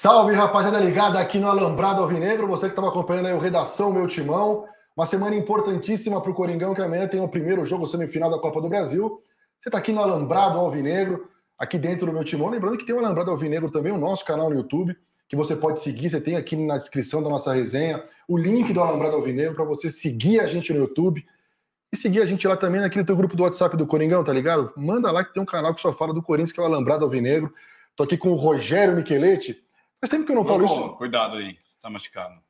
Salve, rapaziada ligada aqui no Alambrado Alvinegro, você que estava acompanhando aí o Redação Meu Timão, uma semana importantíssima para o Coringão, que amanhã tem o primeiro jogo semifinal da Copa do Brasil. Você está aqui no Alambrado Alvinegro, aqui dentro do Meu Timão, lembrando que tem o Alambrado Alvinegro também, o nosso canal no YouTube, que você pode seguir, você tem aqui na descrição da nossa resenha o link do Alambrado Alvinegro para você seguir a gente no YouTube e seguir a gente lá também naquele teu grupo do WhatsApp do Coringão, tá ligado? Manda lá que tem um canal que só fala do Corinthians, que é o Alambrado Alvinegro. Tô aqui com o Rogério Micheletti. Faz tempo que eu não falo isso. Cuidado aí, você tá machucado.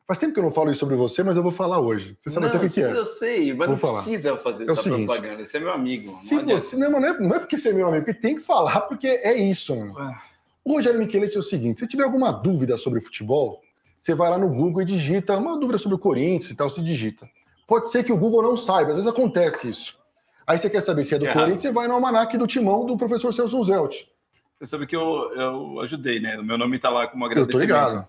Faz tempo que eu não falo isso sobre você, mas eu vou falar hoje. Você sabe até o que é. Eu sei, mas não precisa fazer essa propaganda. Você é meu amigo. Não é porque você é meu amigo, porque tem que falar, porque é isso, mano. O Rogério Micheletti é o seguinte: se tiver alguma dúvida sobre futebol, você vai lá no Google e digita uma dúvida sobre o Corinthians e tal, se digita. Pode ser que o Google não saiba, às vezes acontece isso. Aí você quer saber se é do Corinthians, você vai no almanaque do Timão do professor Celso Zelt. Você sabe que eu ajudei, né? O meu nome tá lá como agradecimento. Eu tô ligado.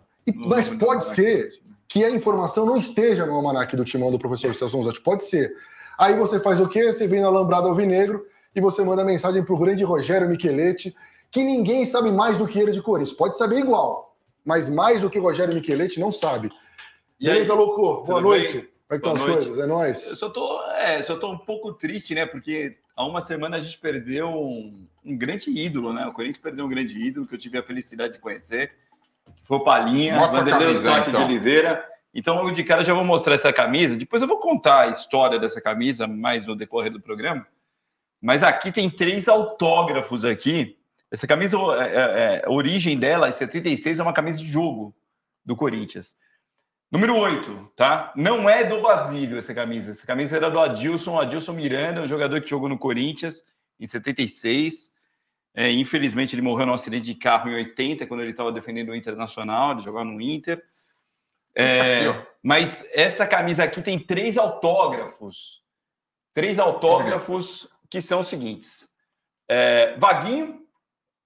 Mas pode ser que a informação não esteja no almanaque do Timão do professor Celso Zelt. Pode ser. Aí você faz o quê? Você vem no Alambrado Alvinegro e você manda mensagem pro grande Rogério Micheletti, que ninguém sabe mais do que ele de Corinthians. Pode saber igual, mas mais do que o Rogério Micheletti não sabe. Beleza, louco? Boa noite. Como é que estão as coisas? É nóis. Eu só tô um pouco triste, né? Porque há uma semana a gente perdeu um grande ídolo, né? O Corinthians perdeu um grande ídolo que eu tive a felicidade de conhecer. Foi o Palinha, Vanderlei Eustáquio de Oliveira. Então, logo de cara, já vou mostrar essa camisa. Depois eu vou contar a história dessa camisa mais no decorrer do programa. Mas aqui tem 3 autógrafos aqui. Essa camisa, a origem dela, em 76, é uma camisa de jogo do Corinthians. Número 8, tá? Não é do Basílio essa camisa. Essa camisa era do Adilson Miranda, um jogador que jogou no Corinthians em 76. Infelizmente, ele morreu num acidente de carro em 80, quando ele estava defendendo o Internacional, ele jogava no Inter. Mas essa camisa aqui tem 3 autógrafos. 3 autógrafos que são os seguintes. Vaguinho,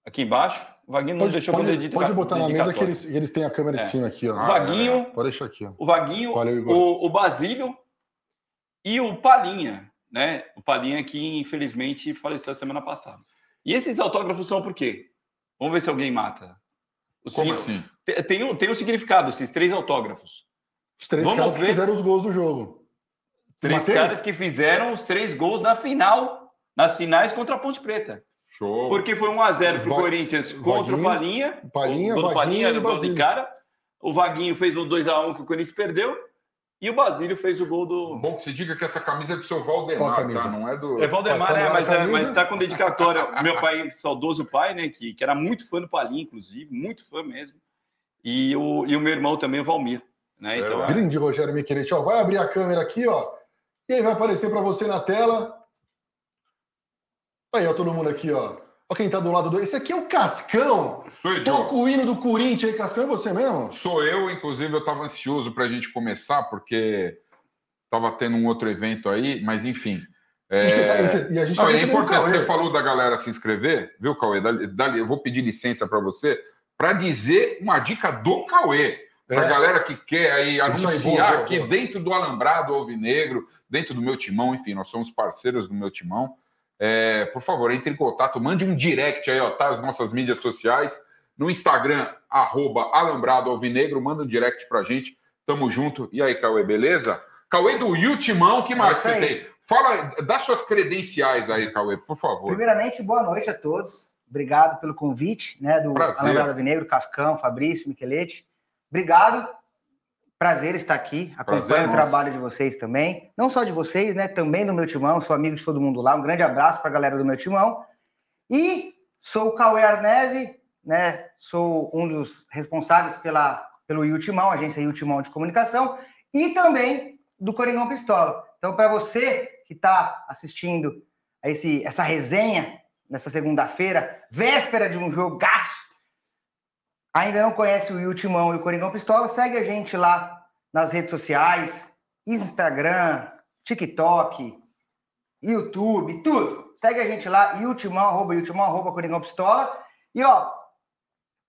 aqui embaixo. O Vaguinho não deixou quando ele pode botar na mesa que eles têm a câmera de cima aqui, ó. Vaguinho. Pode deixar aqui, ó. O Vaguinho, o Basílio e o Palinha, né? O Palinha que, infelizmente, faleceu a semana passada. E esses autógrafos são por quê? Vamos ver se alguém mata. Como assim? Tem um significado, esses 3 autógrafos. Os 3 caras que fizeram os gols do jogo. 3 caras que fizeram os 3 gols nas finais contra a Ponte Preta. Show. Porque foi 1-0 pro Corinthians contra o Palinha. O Palinha era o gol de cara. O Vaguinho fez o 2-1 que o Corinthians perdeu. E o Basílio fez o gol do... Bom que você diga que essa camisa é do seu Valdemar, tá? Não é do... É Valdemar, mas tá com dedicatória. Meu pai, saudoso pai, né? Que era muito fã do Palinha, inclusive. Muito fã mesmo. E o meu irmão também, o Valmir. Né? Então, grande Rogério Micheletti. Vai abrir a câmera aqui, ó. E aí vai aparecer para você na tela. Aí, ó, todo mundo aqui, ó. Ó quem tá do lado do... Esse aqui é o Cascão. Sou eu, Toca o hino do Corinthians aí, Cascão. É você mesmo? Sou eu, inclusive eu tava ansioso pra gente começar, porque tava tendo um outro evento aí, mas enfim. E a gente tá é importante, você falou da galera se inscrever, viu, Cauê? Eu vou pedir licença para você para dizer uma dica do Cauê. Pra galera que quer aí anunciar aqui dentro do Alambrado Alvinegro, dentro do Meu Timão, enfim, nós somos parceiros do Meu Timão. Por favor, entre em contato, mande um direct aí, ó, tá? As nossas mídias sociais, no Instagram, @Alambrado Alvinegro, manda um direct pra gente, tamo junto. E aí, Cauê, beleza? Cauê do Timão, que mais você tem? Fala, dá suas credenciais aí, Cauê, por favor. Primeiramente, boa noite a todos, obrigado pelo convite, né, do Alambrado Alvinegro, Cascão, Fabrício, Micheletti, obrigado. Prazer estar aqui, acompanho o trabalho de vocês também, não só de vocês, né, também do Meu Timão, sou amigo de todo mundo lá, um grande abraço para a galera do Meu Timão, e sou o Cauê Arnese, né, sou um dos responsáveis pelo Timão, agência Timão de comunicação, e também do Coringão Pistola. Então, para você que está assistindo a essa resenha nessa segunda-feira, véspera de um jogaço, ainda não conhece o Timão e o Coringão Pistola, segue a gente lá nas redes sociais, Instagram, TikTok, YouTube, tudo. Segue a gente lá, Timão, Coringão Pistola. E, ó,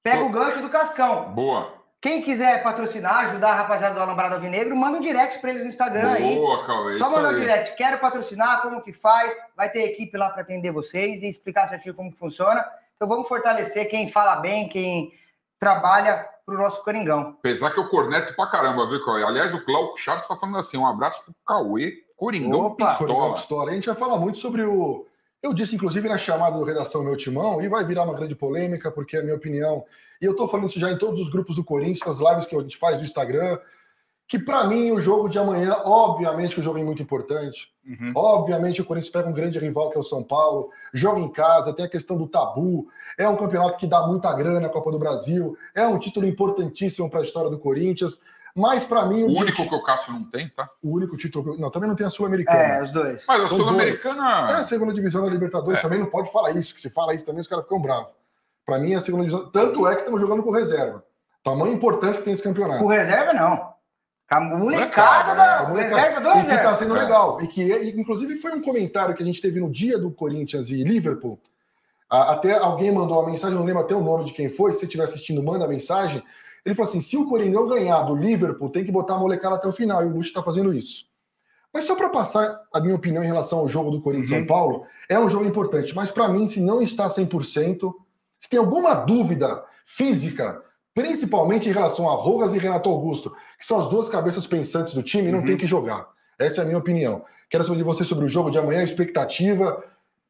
pega o gancho do Cascão. Boa. Quem quiser patrocinar, ajudar a rapaziada do Alambrado Alvinegro, manda um direct para eles no Instagram aí. Boa, Cauê. Só mandar um direct. Quero patrocinar, como que faz. Vai ter equipe lá para atender vocês e explicar certinho como que funciona. Então, vamos fortalecer quem fala bem, quem trabalha para o nosso Coringão. Apesar que eu corneto pra caramba, viu, Cauê? Aliás, o Glauco Chaves está falando assim, um abraço pro Cauê, Coringão Pistola. Coringão Pistola. A gente vai falar muito sobre o... Eu disse, inclusive, na chamada do Redação Meu Timão, e vai virar uma grande polêmica, porque é a minha opinião, e eu tô falando isso já em todos os grupos do Corinthians, nas lives que a gente faz no Instagram, que para mim o jogo de amanhã, obviamente que o jogo é muito importante, obviamente o Corinthians pega um grande rival que é o São Paulo, joga em casa, tem a questão do tabu, é um campeonato que dá muita grana na Copa do Brasil, é um título importantíssimo para a história do Corinthians, mas para mim... O único que o Cássio não tem, tá? O único título... Não, também não tem a Sul-Americana. Os dois. Mas a Sul-Americana... É a segunda divisão da Libertadores, também não pode falar isso, que se fala isso também os caras ficam bravos. Para mim é a segunda divisão, tanto é que estamos jogando com reserva. Tamanha importância que tem esse campeonato. Com reserva, não. A molecada da reserva do reserva. E que está sendo legal. E que, inclusive, foi um comentário que a gente teve no dia do Corinthians e Liverpool. Até alguém mandou uma mensagem, não lembro até o nome de quem foi. Se você estiver assistindo, manda a mensagem. Ele falou assim: se o Coringão ganhar do Liverpool, tem que botar a molecada até o final. E o Lucho está fazendo isso. Mas só para passar a minha opinião em relação ao jogo do Corinthians e São Paulo, é um jogo importante. Mas para mim, se não está 100%, se tem alguma dúvida física, principalmente em relação a Rojas e Renato Augusto, que são as duas cabeças pensantes do time, não tem que jogar. Essa é a minha opinião. Quero saber de você sobre o jogo de amanhã, a expectativa,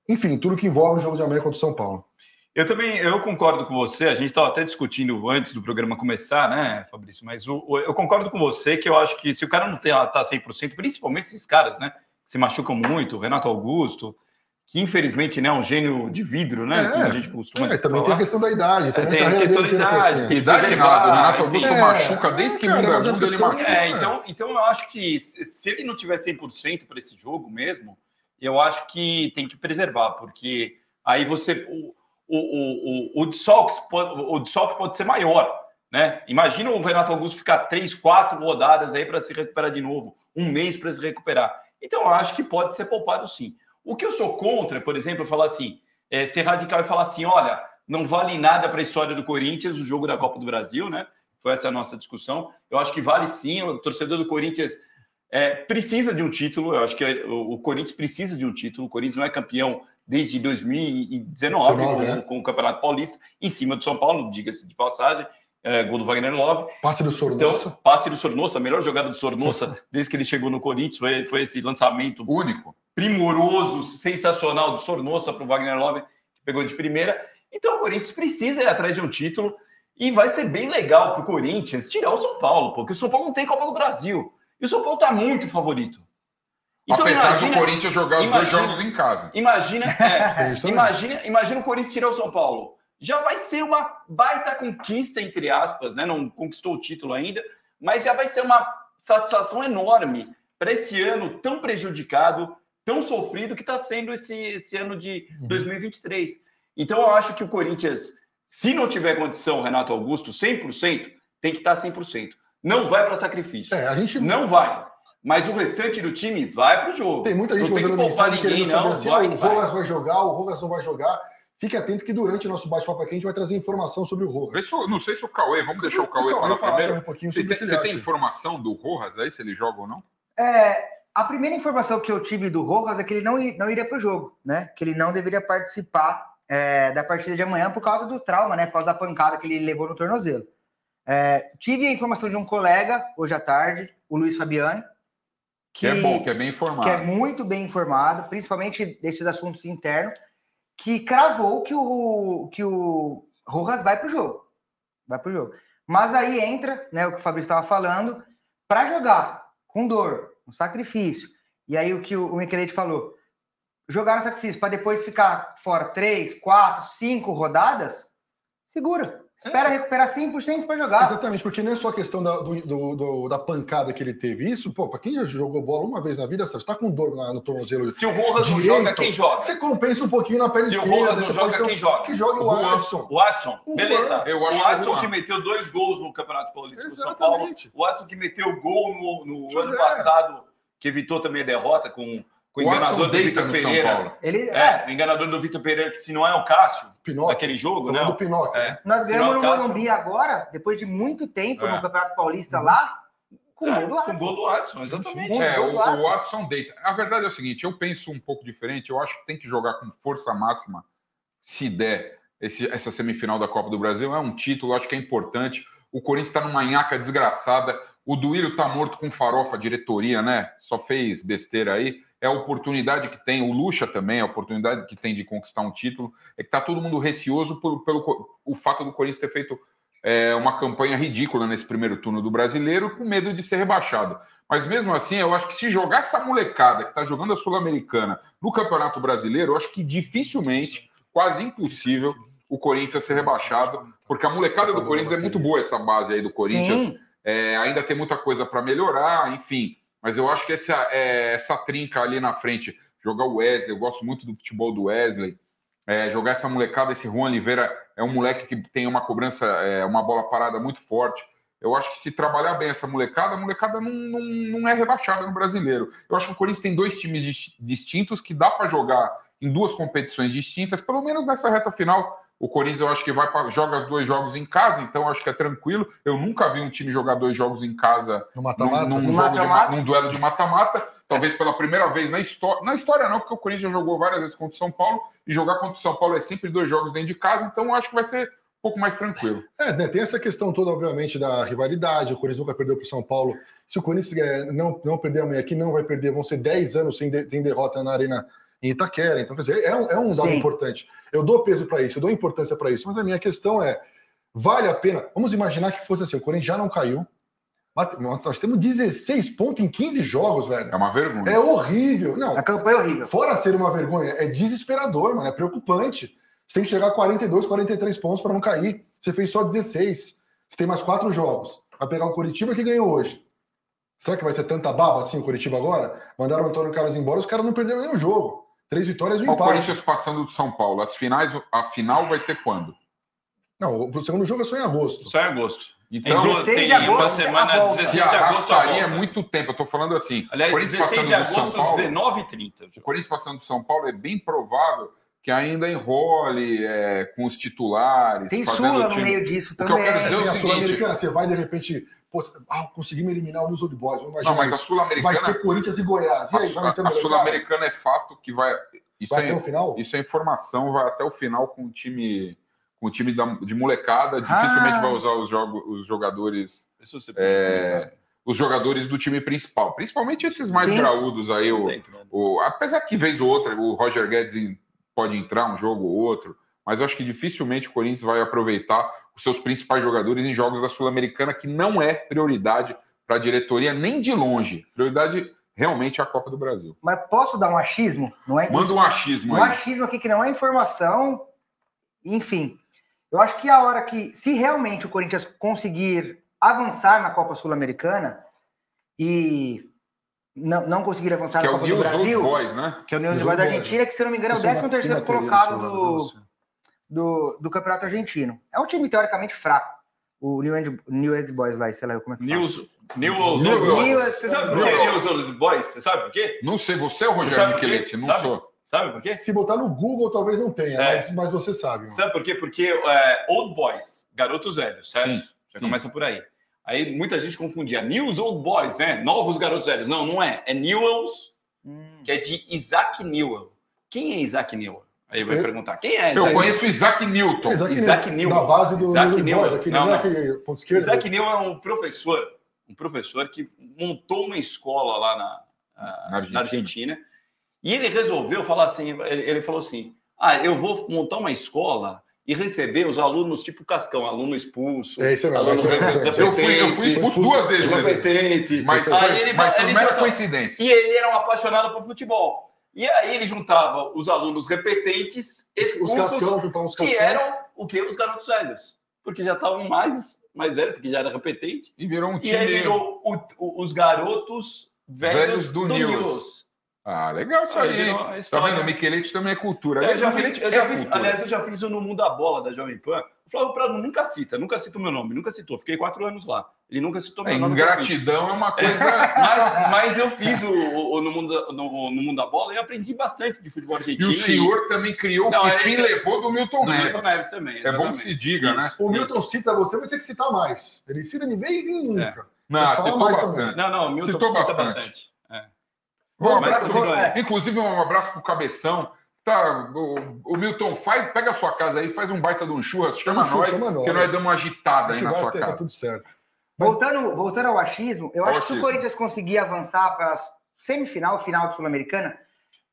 enfim, tudo que envolve o jogo de amanhã contra o São Paulo. Eu concordo com você, a gente estava até discutindo antes do programa começar, né, Fabrício, mas eu concordo com você que eu acho que se o cara não tá 100%, principalmente esses caras, né, que se machucam muito, o Renato Augusto, que infelizmente né, é um gênio de vidro, né, como a gente costuma também falar. Tem a questão da idade. Também tem a questão da idade. Tem idade nada, o Renato Augusto machuca desde que muda a bunda, ele machuca. Então eu acho que se ele não tiver 100% para esse jogo mesmo, eu acho que tem que preservar, porque aí você... O desfalque pode ser maior, né? Imagina o Renato Augusto ficar 3, 4 rodadas aí para se recuperar de novo, um mês para se recuperar. Então, eu acho que pode ser poupado sim. O que eu sou contra, por exemplo, é falar assim, ser radical e falar assim, olha, não vale nada para a história do Corinthians o jogo da Copa do Brasil, né? Foi essa a nossa discussão. Eu acho que vale sim, o torcedor do Corinthians precisa de um título, eu acho que o Corinthians precisa de um título, o Corinthians não é campeão desde 2019 com o Campeonato Paulista, em cima do São Paulo, diga-se de passagem, gol do Wagner Love. Passe do Sornosa. Então, passe do Sornosa, a melhor jogada do Sornosa desde que ele chegou no Corinthians, foi esse lançamento único, primoroso, sensacional do Sornosa para o Wagner Love, que pegou de primeira. Então, o Corinthians precisa ir atrás de um título e vai ser bem legal para o Corinthians tirar o São Paulo, porque o São Paulo não tem Copa do Brasil. E o São Paulo está muito favorito. Então, apesar do Corinthians jogar os 2 jogos em casa. Imagina o Corinthians tirar o São Paulo. Já vai ser uma baita conquista, entre aspas, né? Não conquistou o título ainda, mas já vai ser uma satisfação enorme para esse ano tão prejudicado, tão sofrido que está sendo esse ano de 2023. Então, eu acho que o Corinthians, se não tiver condição, Renato Augusto, 100%, tem que estar 100%. Não vai para sacrifício. Não vai. Mas o restante do time vai para o jogo. Tem muita gente mandando mensagem querendo saber se o Rojas vai jogar, o Rojas não vai jogar. Fique atento que durante o nosso bate-papo aqui a gente vai trazer informação sobre o Rojas. Não sei se o Cauê, vamos deixar o Cauê falar primeiro. Um pouquinho você tem informação do Rojas aí, se ele joga ou não? A primeira informação que eu tive do Rojas é que ele não iria para o jogo, né? Que ele não deveria participar da partida de amanhã por causa do trauma, né? Por causa da pancada que ele levou no tornozelo. Tive a informação de um colega hoje à tarde, o Luiz Fabiani, que é bom, que é bem informado. Que é muito bem informado, principalmente desses assuntos internos, que cravou que o Rojas vai para o jogo. Vai para o jogo. Mas aí entra, né, o que o Fabrício estava falando, para jogar com dor, um sacrifício. E aí o que o Michelete falou, jogar no sacrifício para depois ficar fora 3, 4, 5 rodadas, segura. Espera recuperar 100% para jogar. Exatamente, porque não é só a questão da pancada que ele teve. Isso, para quem já jogou bola uma vez na vida, você está com dor no tornozelo. Se o Rojas não joga, quem joga? Você compensa um pouquinho na perna esquerda. Se o Rojas não joga, quem joga? Que joga o Watson. O Watson, beleza. O Watson que meteu 2 gols no Campeonato Paulista com o São Paulo. O Watson que meteu gol no ano passado, que evitou também a derrota com o enganador do Vitor Pereira. O enganador do Vitor Pereira, que se não é o Cássio, naquele jogo, né? Do Pinóquio. Nós ganhamos no Morumbi agora, depois de muito tempo no Campeonato Paulista lá, com o gol do Watson. Com o gol do Watson, exatamente. O Watson deita. A verdade é o seguinte, eu penso um pouco diferente, eu acho que tem que jogar com força máxima, se der, essa semifinal da Copa do Brasil. É um título, acho que é importante. O Corinthians está numa nhaca desgraçada. O Duílio está morto com farofa, a diretoria, né? Só fez besteira aí. É a oportunidade que tem, o Lucha também, a oportunidade que tem de conquistar um título. É que está todo mundo receoso pelo o fato do Corinthians ter feito uma campanha ridícula nesse primeiro turno do Brasileiro, com medo de ser rebaixado. Mas mesmo assim, eu acho que se jogar essa molecada que está jogando a Sul-Americana no Campeonato Brasileiro, eu acho que dificilmente, quase impossível, o Corinthians ser rebaixado, porque a molecada do Corinthians é muito boa, essa base aí do Corinthians. Ainda tem muita coisa para melhorar, enfim. Mas eu acho que essa trinca ali na frente, jogar o Wesley, eu gosto muito do futebol do Wesley, jogar essa molecada, esse Juan Oliveira é um moleque que tem uma cobrança, uma bola parada muito forte. Eu acho que se trabalhar bem essa molecada, a molecada não é rebaixada no Brasileiro. Eu acho que o Corinthians tem 2 times distintos que dá para jogar em 2 competições distintas, pelo menos nessa reta final. O Corinthians, eu acho que joga os 2 jogos em casa, então eu acho que é tranquilo. Eu nunca vi um time jogar 2 jogos em casa num duelo de mata-mata. Talvez pela primeira vez na história. Na história não, porque o Corinthians já jogou várias vezes contra o São Paulo, e jogar contra o São Paulo é sempre 2 jogos dentro de casa, então eu acho que vai ser um pouco mais tranquilo. Né, tem essa questão toda, obviamente, da rivalidade. O Corinthians nunca perdeu para o São Paulo. Se o Corinthians não perder amanhã aqui, não vai perder. Vão ser 10 anos sem derrota na Arena em Itaquera. Então, quer dizer, é um dado importante. Eu dou peso para isso, eu dou importância para isso. Mas a minha questão é, vale a pena? Vamos imaginar que fosse assim, o Corinthians já não caiu. Nós temos 16 pontos em 15 jogos, velho. É uma vergonha. É horrível. Não, a campanha é horrível. Fora ser uma vergonha, é desesperador, mano. É preocupante. Você tem que chegar a 42, 43 pontos para não cair. Você fez só 16. Você tem mais 4 jogos. Vai pegar o Coritiba que ganhou hoje. Será que vai ser tanta baba assim o Coritiba agora? Mandaram o Antônio Carlos embora, os caras não perderam nenhum jogo. 3 vitórias e um empate. O Corinthians passando do São Paulo. A final vai ser quando? Não, o segundo jogo é só em agosto. Só em agosto. Então, 16 de agosto, uma semana, 16 se de agosto arrastaria muito tempo. Eu tô falando assim. Aliás, o Corinthians 16 de passando do agosto, São Paulo, 19h30. O Corinthians passando do São Paulo é bem provável que ainda enrole com os titulares. Tem Sula no meio disso também. O que eu quero dizer é o seguinte... Sul-Americana, você vai de repente... conseguimos eliminar o News Old Boys. Não, mas a Sul-Americana... Vai ser Corinthians e Goiás. E aí, a Sul-Americana é fato que vai... Vai até o final? Isso é informação, vai até o final com o time de molecada. Dificilmente vai usar os jogadores... os jogadores do time principal. Principalmente esses mais graúdos aí. Apesar que, vez ou outra, o Roger Guedes pode entrar um jogo ou outro, mas eu acho que dificilmente o Corinthians vai aproveitar os seus principais jogadores em jogos da Sul-Americana, que não é prioridade para a diretoria nem de longe. Prioridade realmente é a Copa do Brasil. Mas posso dar um achismo? Não é Manda isso? um achismo aí. Um achismo aqui que não é informação. Enfim, eu acho que a hora que, se realmente o Corinthians conseguir avançar na Copa Sul-Americana e não conseguir avançar na Copa do Brasil, Boys, né? que é o News Old Boys da Argentina, que se não me engano é o 13º colocado do Campeonato Argentino. É um time teoricamente fraco, o New Old Boys lá, sei lá como é que New Old Boys. Você sabe por que é New Old Boys? Você sabe por quê? Não sei, você é o Rogério Micheletti, não sou. Sabe por quê? Se botar no Google, talvez não tenha, mas você sabe. Mano. Sabe por quê? Porque Old Boys, garotos velhos, certo? Já começa por aí. Aí muita gente confundia. News Old Boys, né? Novos garotos velhos. Não é. É Newells, que é de Isaac Newell. Quem é Isaac Newell? Aí vai perguntar. Quem é Isaac? Eu conheço Isaac Newton. Isaac Newell. Da base do Isaac Newell. Boys, aquele ponto esquerdo. Isaac Newell é um professor que montou uma escola lá na Argentina. E ele resolveu falar assim, ele falou assim, eu vou montar uma escola e receber os alunos tipo Cascão, aluno expulso. Isso mesmo. Eu fui expulso 2 vezes. Repetente. Mas não era coincidência. E ele era um apaixonado por futebol. E aí ele juntava os alunos repetentes, expulsos, que eram os garotos velhos. Porque já estavam mais velhos, porque já era repetente. E virou um time... E aí virou os garotos velhos do News. Ah, legal isso aí. Tá vendo? O Micheletti também é cultura. Eu já fiz o No Mundo da Bola da Jovem Pan. O Flávio Prado nunca cita o meu nome, nunca citou. Fiquei 4 anos lá. Ele nunca citou meu nome. Ingratidão é uma coisa... Mas eu fiz o No Mundo da Bola e aprendi bastante de futebol argentino. E o senhor também criou o que fim levou do Milton Neves. Também. É bom que se diga, né? O Milton cita você, vai ter que citar mais. Ele cita de vez em nunca. Não, citou bastante. Não, o Milton cita bastante. Inclusive, um abraço para o Cabeção, Tá, o Milton, pega a sua casa aí, faz um baita de um churras, chama nós, que nós damos uma agitada aí na sua casa. Tá tudo certo. Voltando ao achismo, eu acho que se o Corinthians conseguir avançar para a final de Sul-Americana,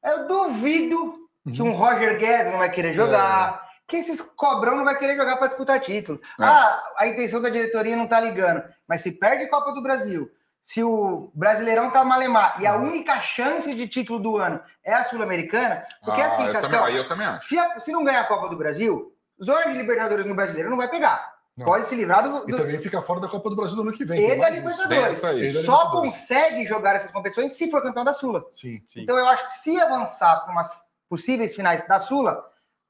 eu duvido que um Roger Guedes não vai querer jogar, que esses cobrão não vai querer jogar para disputar título. A intenção da diretoria não tá ligando, mas se perde a Copa do Brasil, se o Brasileirão tá malemar e a única chance de título do ano é a Sul-Americana, porque assim, Cascão, eu também acho. Se não ganhar a Copa do Brasil, zona de Libertadores no Brasileiro não vai pegar. Não. Pode se livrar do... E também fica fora da Copa do Brasil no ano que vem. E da Libertadores. Só consegue jogar essas competições se for campeão da Sula. Sim. Então eu acho que se avançar para umas possíveis finais da Sula,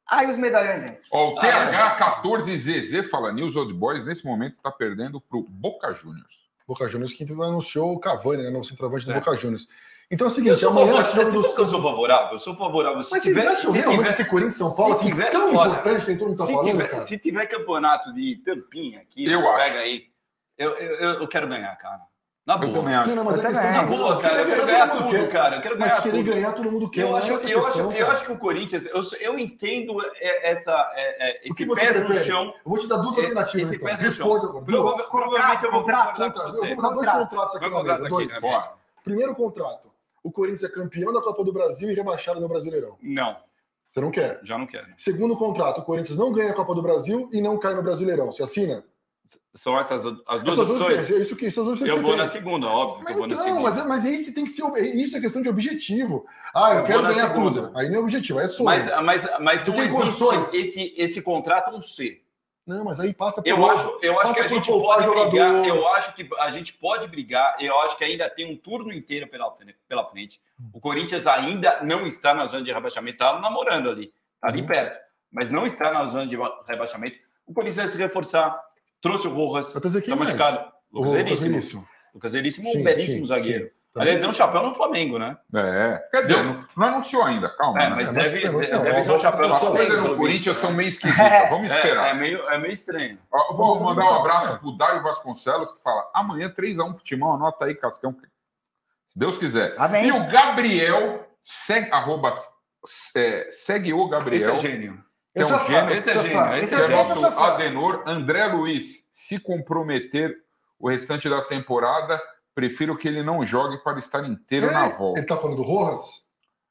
aí os medalhões entram. O TH14ZZ fala, News Old Boys, nesse momento está perdendo para o Boca Juniors. Boca Juniors que anunciou o Cavani, né, no centroavante do Boca Juniors. Então é o seguinte, eu sou favorável. Eu sou favorável. Mas vocês acham realmente esse Corinthians São Paulo assim, tão importante que todo mundo tá falando, cara? Se tiver campeonato de tampinha aqui, pega aí. Eu quero ganhar, cara. Na boa. Eu também acho. Não, mas na boa, cara. Eu quero ganhar tudo, cara. Eu quero ganhar tudo. Mas querer ganhar, todo mundo quer. Eu acho que o Corinthians... Eu entendo esse pé no chão. Eu vou te dar duas alternativas. Esse pé no chão. Provavelmente eu vou concordar com você. Eu vou dar dois contratos aqui na mesa. Dois. Primeiro contrato. O Corinthians é campeão da Copa do Brasil e rebaixado no Brasileirão. Não. Você não quer? Já não quero. Segundo contrato, o Corinthians não ganha a Copa do Brasil e não cai no Brasileirão. Você assina? São essas as duas opções? Isso que eu vou na segunda, óbvio que eu vou na segunda. Mas esse tem que ser... Isso é questão de objetivo. Eu quero ganhar tudo. Aí não é objetivo, é sonho. Mas não existe esse contrato um C. Não, mas aí passa por... Eu acho que a gente pode brigar. Eu acho que a gente pode brigar. Eu acho que ainda tem um turno inteiro pela frente. O Corinthians ainda não está na zona de rebaixamento. Está namorando ali. Está ali perto. Mas não está na zona de rebaixamento. O Corinthians vai se reforçar. Trouxe o Rojas. Está machucado. Lucas Veríssimo, um belíssimo zagueiro. Sim. Aliás, deu um chapéu no Flamengo, né? Quer dizer, não anunciou ainda, calma. Mas deve ser um chapéu no Flamengo. As coisas no Corinthians são meio esquisitas, vamos esperar. É meio estranho. Vou mandar um abraço pro Dário Vasconcelos, que fala, amanhã 3-1 pro Timão, anota aí, Cascão, se Deus quiser. Amém. E o Gabriel, segue o Gabriel. Esse é gênio. Esse é gênio. Esse é nosso Adenor. André Luiz, se comprometer o restante da temporada... Prefiro que ele não jogue para estar inteiro na volta. Ele tá falando do Rojas?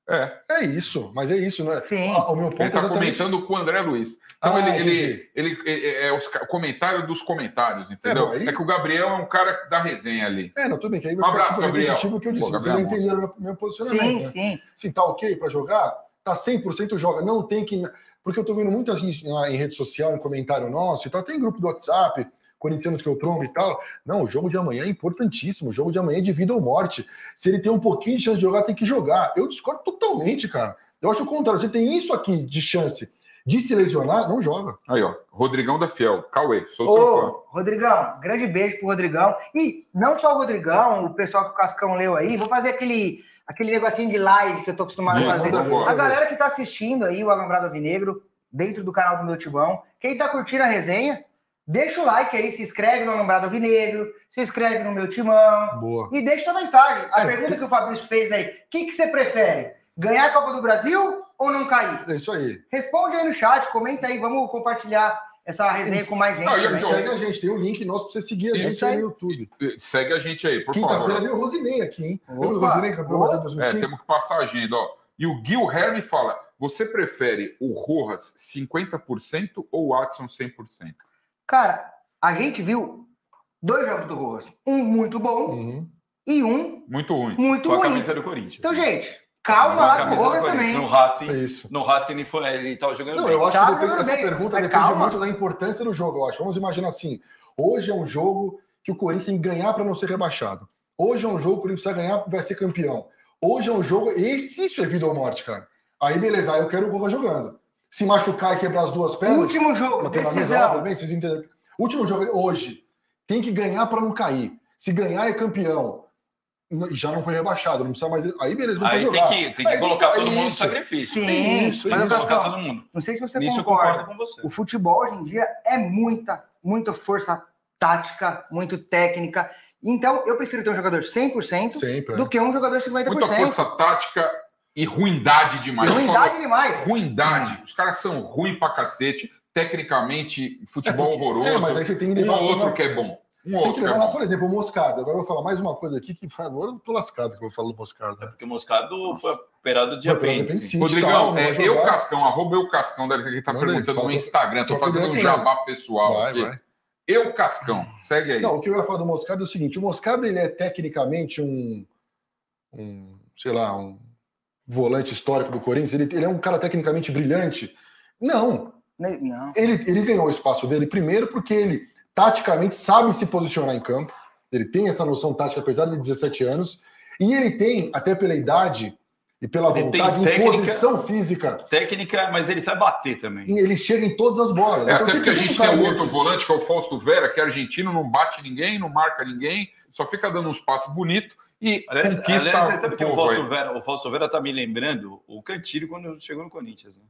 É isso, mas é isso, né? Sim. O meu ponto ele está comentando com o André Luiz. Então ele é o comentário dos comentários, entendeu? É que o Gabriel é um cara da resenha ali. Não, tudo bem, que aí vai ficar tipo repetitivo que eu disse. Vocês não entenderam o meu posicionamento. Sim. Sim, tá ok para jogar? Tá 100% joga. Não tem que... Porque eu tô vendo muita gente em rede social, em comentário nosso e tal. Tem grupo do WhatsApp... corintianos que eu trombo e tal. Não, o jogo de amanhã é importantíssimo. O jogo de amanhã é de vida ou morte. Se ele tem um pouquinho de chance de jogar, tem que jogar. Eu discordo totalmente, cara. Eu acho o contrário. Você tem isso aqui de chance de se lesionar, não joga. Aí, ó. Rodrigão da Fiel. Cauê, sou seu fã. Rodrigão, grande beijo pro Rodrigão. E não só o Rodrigão, o pessoal que o Cascão leu aí. Vou fazer aquele negocinho de live que eu tô acostumado a fazer. A galera que tá assistindo aí o Alambrado Alvinegro, dentro do canal do meu Timão. Quem tá curtindo a resenha, deixa o like aí, se inscreve no Alambrado Alvinegro, se inscreve no meu Timão. Boa. E deixa sua mensagem. A pergunta que o Fabrício fez aí, o que você prefere? Ganhar a Copa do Brasil ou não cair? É isso aí. Responde aí no chat, comenta aí, vamos compartilhar essa resenha com mais gente. Segue a gente, tem um link nosso pra você seguir a gente aí no YouTube. Segue a gente aí, por favor. Quinta-feira veio o Rosinei aqui, hein? O Rosinei, campeão de 2005. Temos que passar a agenda, ó. E o Gil Herme fala, você prefere o Rojas 50% ou o Watson 100%? Cara, a gente viu 2 jogos do Rojas. Um muito bom e um muito ruim. Com a camisa do Corinthians. Então, gente, calma lá com o Rojas também. No Racing ele estava jogando bem. Eu acho que essa pergunta depende muito da importância do jogo, eu acho. Vamos imaginar assim, hoje é um jogo que o Corinthians tem que ganhar para não ser rebaixado. Hoje é um jogo que o Corinthians precisa ganhar para ser campeão. Hoje é um jogo... Isso é vida ou morte, cara. Aí, beleza, aí eu quero o Rojas jogando. Se machucar e quebrar as duas pernas... Último jogo, decisão. Vocês entenderam? Último jogo, hoje, tem que ganhar para não cair. Se ganhar é campeão. Já não foi rebaixado, não precisa mais... Aí beleza, aí jogar. Tem que colocar todo mundo no sacrifício. Sim, isso. Colocar todo mundo. Não sei se você concorda. Eu concordo com você. O futebol hoje em dia é muita força tática, muito técnica. Então, eu prefiro ter um jogador 100% do que um jogador 50%. Muita força tática E ruindade demais. Demais. Ruindade. Os caras são ruins pra cacete. Tecnicamente, futebol horroroso. Mas aí você tem que levar outro que é bom. Você tem que levar lá, por exemplo, o Moscardo. Agora eu vou falar mais uma coisa aqui que agora eu tô lascado que eu vou falar do Moscardo. Porque o Moscardo foi operado de apêndice. Rodrigão, eu Cascão, @eucascão, deve ser que tá perguntando no Instagram. Tô fazendo um jabá pessoal aqui. Vai. Eu Cascão, segue aí. Não, o que eu ia falar do Moscardo é o seguinte: o Moscardo ele é tecnicamente um volante histórico do Corinthians. Ele é um cara tecnicamente brilhante. Não. Ele ganhou o espaço dele primeiro porque ele taticamente sabe se posicionar em campo. Ele tem essa noção tática, apesar de 17 anos. E ele tem, até pela idade e pela vontade, posição física. Técnica, mas ele sabe bater também. E ele chega em todas as bolas. Então, até porque a gente tem um outro volante, que é o Fausto Vera, que é argentino, não bate ninguém, não marca ninguém, só fica dando uns passes bonitos e conquista. Aliás, sabe que o Fausto Vera tá me lembrando o Cantillo quando chegou no Corinthians, né?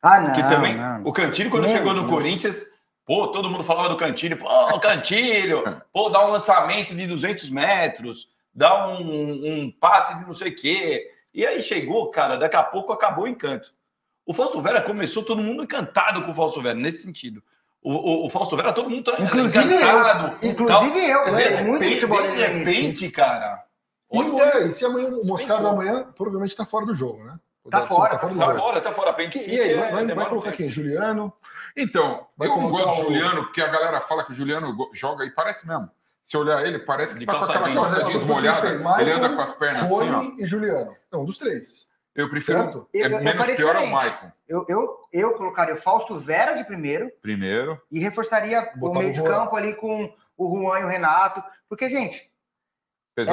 Não. Que também, o Cantillo, quando chegou no Corinthians, todo mundo falava do Cantillo. Cantillo, dá um lançamento de 200 metros, dá um passe de não sei o quê. E aí chegou, cara, daqui a pouco acabou o encanto. O Fausto Vera começou todo mundo encantado com o Fausto Vera, nesse sentido. O Fausto Vera, todo mundo inclusive encantado. Inclusive eu. Muito futebol de repente, cara. E se amanhã o Moscardo amanhã provavelmente tá fora do jogo, né? Tá fora. E aí, vai colocar quem? Juliano? Então, eu não gosto do Juliano, porque a galera fala que o Juliano joga, e parece mesmo. Se olhar ele, parece que tá com aquela calça desmolhada. Ele anda com as pernas assim, ó. E Juliano. Não, um dos três. Eu prefiro. Menos pior é o Maicon. Eu colocaria o Fausto Vera de primeiro. E reforçaria o meio de campo ali com o Juan e o Renato. Porque, gente,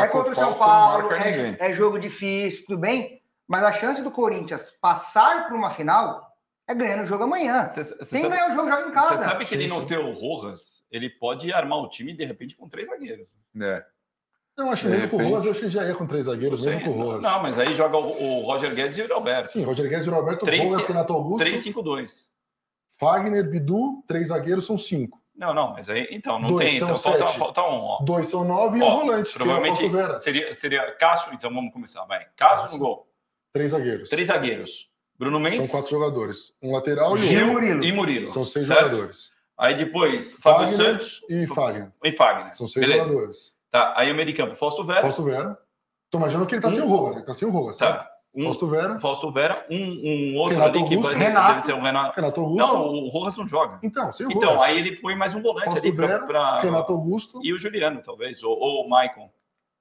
contra o São Paulo, é jogo difícil, tudo bem? Mas a chance do Corinthians passar por uma final é ganhando o jogo amanhã. Quem ganhar o jogo, joga em casa. Você sabe que ele não tem o Rojas, ele pode armar o time, de repente, com 3 zagueiros. Não, acho que mesmo com o Rojas, eu acho que já ia com 3 zagueiros, mesmo com o Rojas. Não, mas aí joga o Roger Guedes e o Roberto. Sim, Roger Guedes e o Roberto, Rojas, Renato Augusto. 3-5-2. Fagner, Bidu, 3 zagueiros, são 5. Não, mas aí, então, não 2 tem. São Então 7. falta um, ó. 2 são 9 e um volante, provavelmente que é o Fausto Vera. Seria Cássio, então vamos começar. Vai. Cássio no gol. 3 zagueiros. 3 zagueiros. Bruno Mendes. São 4 jogadores. Um lateral e Murilo. São 6 jogadores. Aí depois, Fábio Santos. E Fagner. São 6 jogadores. Tá, aí o meio de campo, Fausto Vera. Tô imaginando que ele tá sem o Rojas. Ele tá sem o Rojas, certo? Fausto Vera. Um outro Renato ali Augusto, que deve ser o Renato. Renato Augusto. Não, o Rojas não joga. Então, sem o Rojas. Então, aí ele põe mais um volante Fausto ali pra Renato Augusto. E o Juliano, talvez. Ou o Maicon.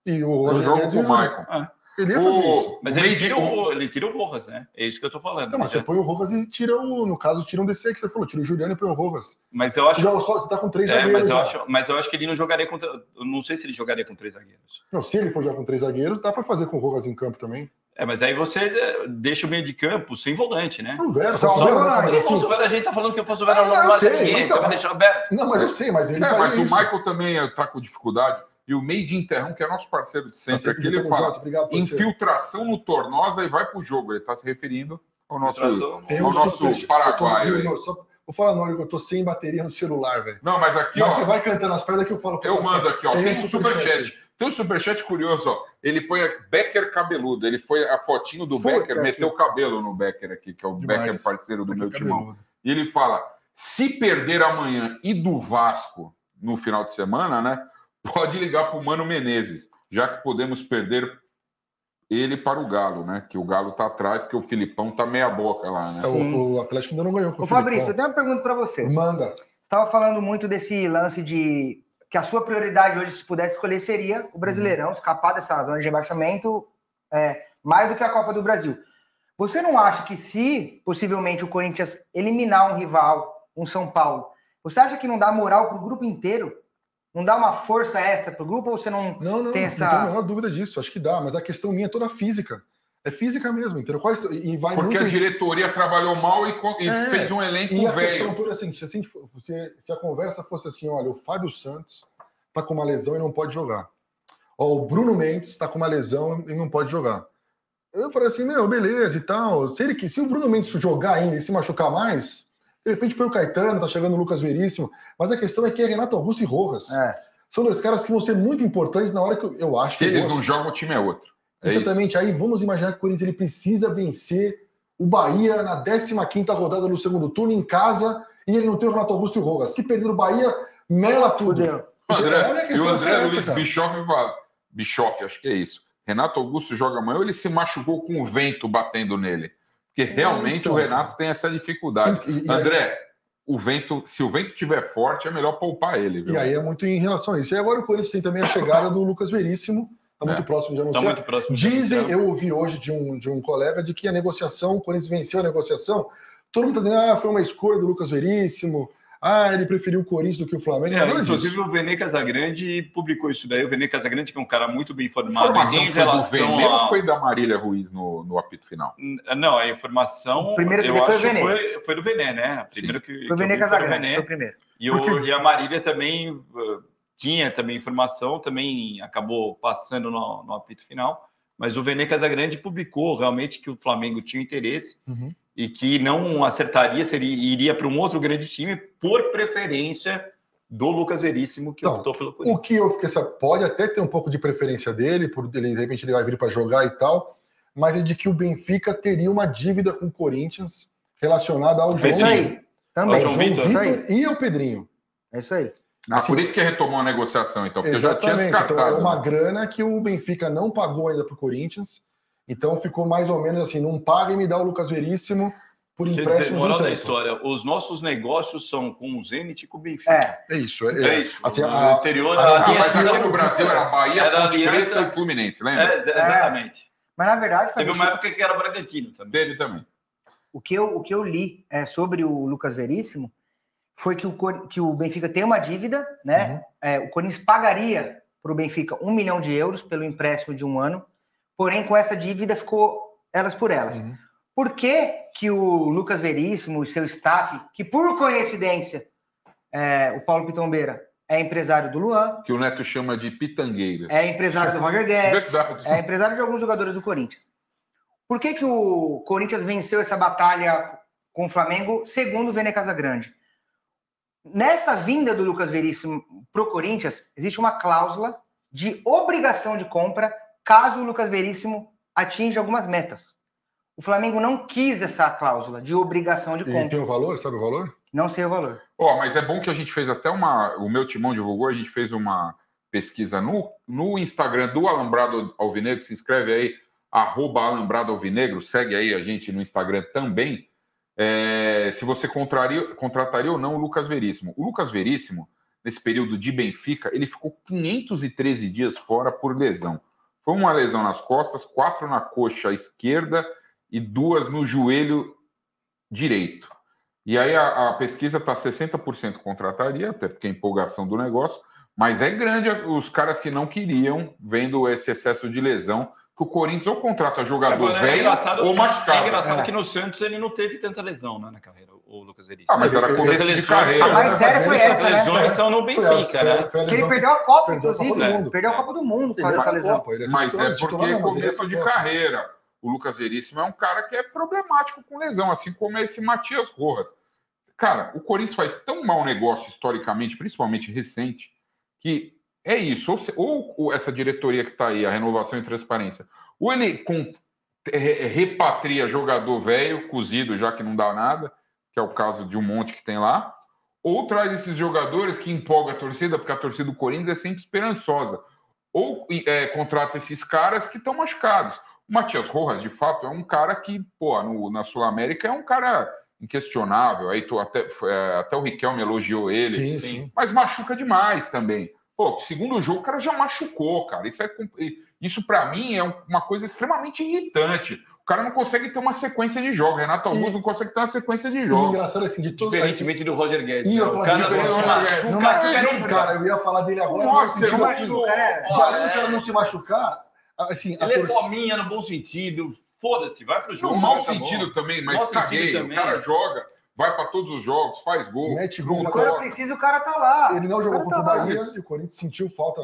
E o Roger jogo com o Maicon. Ele ia fazer isso. Mas ele tira o Rojas, né? É isso que eu tô falando. Então, mas você põe o Rojas e tira no caso, tira um desse que você falou. Tira o Juliano e põe o Rojas. Mas eu acho... Você tá com 3 zagueiros mas eu acho que ele não jogaria contra... Eu não sei se ele jogaria com 3 zagueiros. Não, se ele for jogar com 3 zagueiros, dá pra fazer com o Rojas em campo também. Mas aí você deixa o meio de campo sem volante, né? O Vera, a gente tá falando que o Fausto Vera não mata ninguém, você vai deixar aberto. Não, mas eu sei, mas ele mas o Michael também tá com dificuldade. E o meio de Enterrão, que é nosso parceiro de sempre, aqui ele fala infiltração no Tornosa e vai pro jogo. Ele tá se referindo ao nosso paraguaio. Vou falar no eu tô sem bateria no celular, velho. Não, mas aqui, você vai cantando as pedras que eu falo pra você. Eu mando aqui, ó. Tem um superchat. Tem um superchat curioso, ó. Ele põe Becker cabeludo. Ele foi a fotinho do Becker, meteu o cabelo no Becker aqui, que é o Becker parceiro do meu timão. E ele fala, se perder amanhã e do Vasco no final de semana, né? Pode ligar pro Mano Menezes, já que podemos perder ele para o Galo, né? Que o Galo tá atrás, porque o Filipão tá meia boca lá, né? O Atlético ainda não ganhou com o Filipão. Fabrício, eu tenho uma pergunta para você. Manda. Você estava falando muito desse lance de que a sua prioridade hoje, se pudesse escolher, seria o Brasileirão, escapar dessa zona de rebaixamento, mais do que a Copa do Brasil. Você não acha que se, possivelmente, o Corinthians eliminar um rival, um São Paulo, você acha que não dá moral pro grupo inteiro? Não dá uma força extra pro grupo ou você não tem essa... Não tenho a menor dúvida disso. Acho que dá, mas a questão minha é toda física. É física mesmo, entendeu? Porque a diretoria trabalhou mal e fez um elenco velho. E a questão toda é assim, se a conversa fosse assim, olha, o Fábio Santos tá com uma lesão e não pode jogar. Ó, o Bruno Mendes tá com uma lesão e não pode jogar. Eu falei assim, beleza e tal. Se o Bruno Mendes jogar ainda e se machucar mais... De repente põe o Caetano, tá chegando o Lucas Veríssimo, mas a questão é que é Renato Augusto e Rojas. São 2 caras que vão ser muito importantes na hora que eu acho. Se eles não jogam, o time é outro. Exatamente. Aí vamos imaginar que o Corinthians ele precisa vencer o Bahia na 15ª rodada do segundo turno em casa e ele não tem o Renato Augusto e o Rojas. Se perder o Bahia, mela tudo. O André Luiz Bischoff, acho que é isso. Renato Augusto joga amanhã ou ele se machucou com o vento batendo nele? Porque realmente o Renato tem essa dificuldade. André, se o vento estiver forte, é melhor poupar ele. Viu? E aí é muito em relação a isso. E agora o Corinthians tem também a chegada do Lucas Veríssimo. Está muito próximo de anunciar. Muito próximo de Dizem, eu ouvi hoje de um colega, de que a negociação, o Corinthians venceu a negociação. Todo mundo está dizendo, foi uma escolha do Lucas Veríssimo. Ele preferiu o Corinthians do que o Flamengo. Inclusive o Vene Casagrande publicou isso daí. O Vene Casagrande, que é um cara muito bem informado. Em relação foi do Vene ou foi da Marília Ruiz no apito final? Não, a informação... O primeiro que foi o Vene. Foi do Vene, né? Primeiro que foi o Vene Casagrande, foi o primeiro. E a Marília também tinha também informação, também acabou passando no apito final. Mas o Vene Casagrande publicou realmente que o Flamengo tinha interesse e que não acertaria, iria para um outro grande time por preferência do Lucas Veríssimo, que optou pelo Corinthians. O que eu fiquei sabendo, pode até ter um pouco de preferência dele, de repente ele vai vir para jogar e tal, mas é de que o Benfica teria uma dívida com o Corinthians relacionada ao João. Isso aí. Também. Ao João Vitor e ao Pedrinho. É isso aí. Por isso que retomou a negociação, então, porque já tinha descartado. Então, é uma grana que o Benfica não pagou ainda para o Corinthians, então ficou mais ou menos assim, não paga e me dá o Lucas Veríssimo por empréstimo moral da história, os nossos negócios são com o Zenit e com o Benfica. É isso. Assim, no exterior... mas aqui no Brasil era Bahia, Ponte Preta e Fluminense, lembra? Exatamente. Mas na verdade... Teve uma época que era Bragantino também. Dele também. O que eu li sobre o Lucas Veríssimo foi que o Benfica tem uma dívida, né? O Corinthians pagaria para o Benfica 1 milhão de euros pelo empréstimo de 1 ano, porém com essa dívida ficou elas por elas. Por que o Lucas Veríssimo, o seu staff, que por coincidência o Paulo Pitombeira é empresário do Luan, que o Neto chama de pitangueiras, é empresário do Roger Guedes, é empresário de alguns jogadores do Corinthians. Por que o Corinthians venceu essa batalha com o Flamengo, segundo o Vene Casagrande? Nessa vinda do Lucas Veríssimo para o Corinthians, existe uma cláusula de obrigação de compra caso o Lucas Veríssimo atinja algumas metas. O Flamengo não quis essa cláusula de obrigação de compra. E tem o valor? Sabe o valor? Não sei o valor. Mas é bom que a gente fez até o meu timão divulgou, a gente fez uma pesquisa no Instagram do Alambrado Alvinegro, se inscreve aí, @Alambrado Alvinegro, segue aí a gente no Instagram também. Se você contrataria ou não o Lucas Veríssimo. O Lucas Veríssimo, nesse período de Benfica, ele ficou 513 dias fora por lesão. Foi uma lesão nas costas, 4 na coxa esquerda e 2 no joelho direito. E aí a pesquisa está 60% contrataria, até porque é empolgação do negócio, mas é grande os caras que não queriam, vendo esse excesso de lesão, que o Corinthians ou contrata jogador velho ou machucado. É engraçado que no Santos ele não teve tanta lesão, né, na carreira, o Lucas Veríssimo. Mas era começo de carreira. A mais séria foi essa, né? As lesões são no Benfica, né? Que ele perdeu a Copa, inclusive. Perdeu a Copa do Mundo por causa dessa lesão. Mas é porque é começo de carreira. O Lucas Veríssimo é um cara que é problemático com lesão, assim como esse Matias Rojas. Cara, o Corinthians faz tão mau negócio historicamente, principalmente recente, que é isso. Ou essa diretoria que está aí, a renovação e transparência, ou ele repatria jogador velho, cozido, já que não dá nada, que é o caso de um monte que tem lá, ou traz esses jogadores que empolgam a torcida, porque a torcida do Corinthians é sempre esperançosa, ou contrata esses caras que estão machucados. O Matias Rojas, de fato, é um cara que, na Sul-América é um cara inquestionável. Aí até o Riquelme elogiou ele, sim. Mas machuca demais também. Segundo jogo, o cara já machucou, cara. Isso para mim é uma coisa extremamente irritante. O cara não consegue ter uma sequência de jogos. Renato Augusto não consegue ter uma sequência de jogos. Engraçado assim, de todo... Diferentemente do Roger Guedes. O cara não machuca. Cara, eu ia falar dele agora. Nossa, não machuca. Além do cara não se machucar, assim... Ele é fominha no bom sentido. Foda-se, vai pro jogo. No mau sentido também, mas caguei. O cara joga, vai para todos os jogos, faz gol. Mete gol. Quando precisa, o cara tá lá. Ele não jogou contra o Bahia e o Corinthians sentiu falta.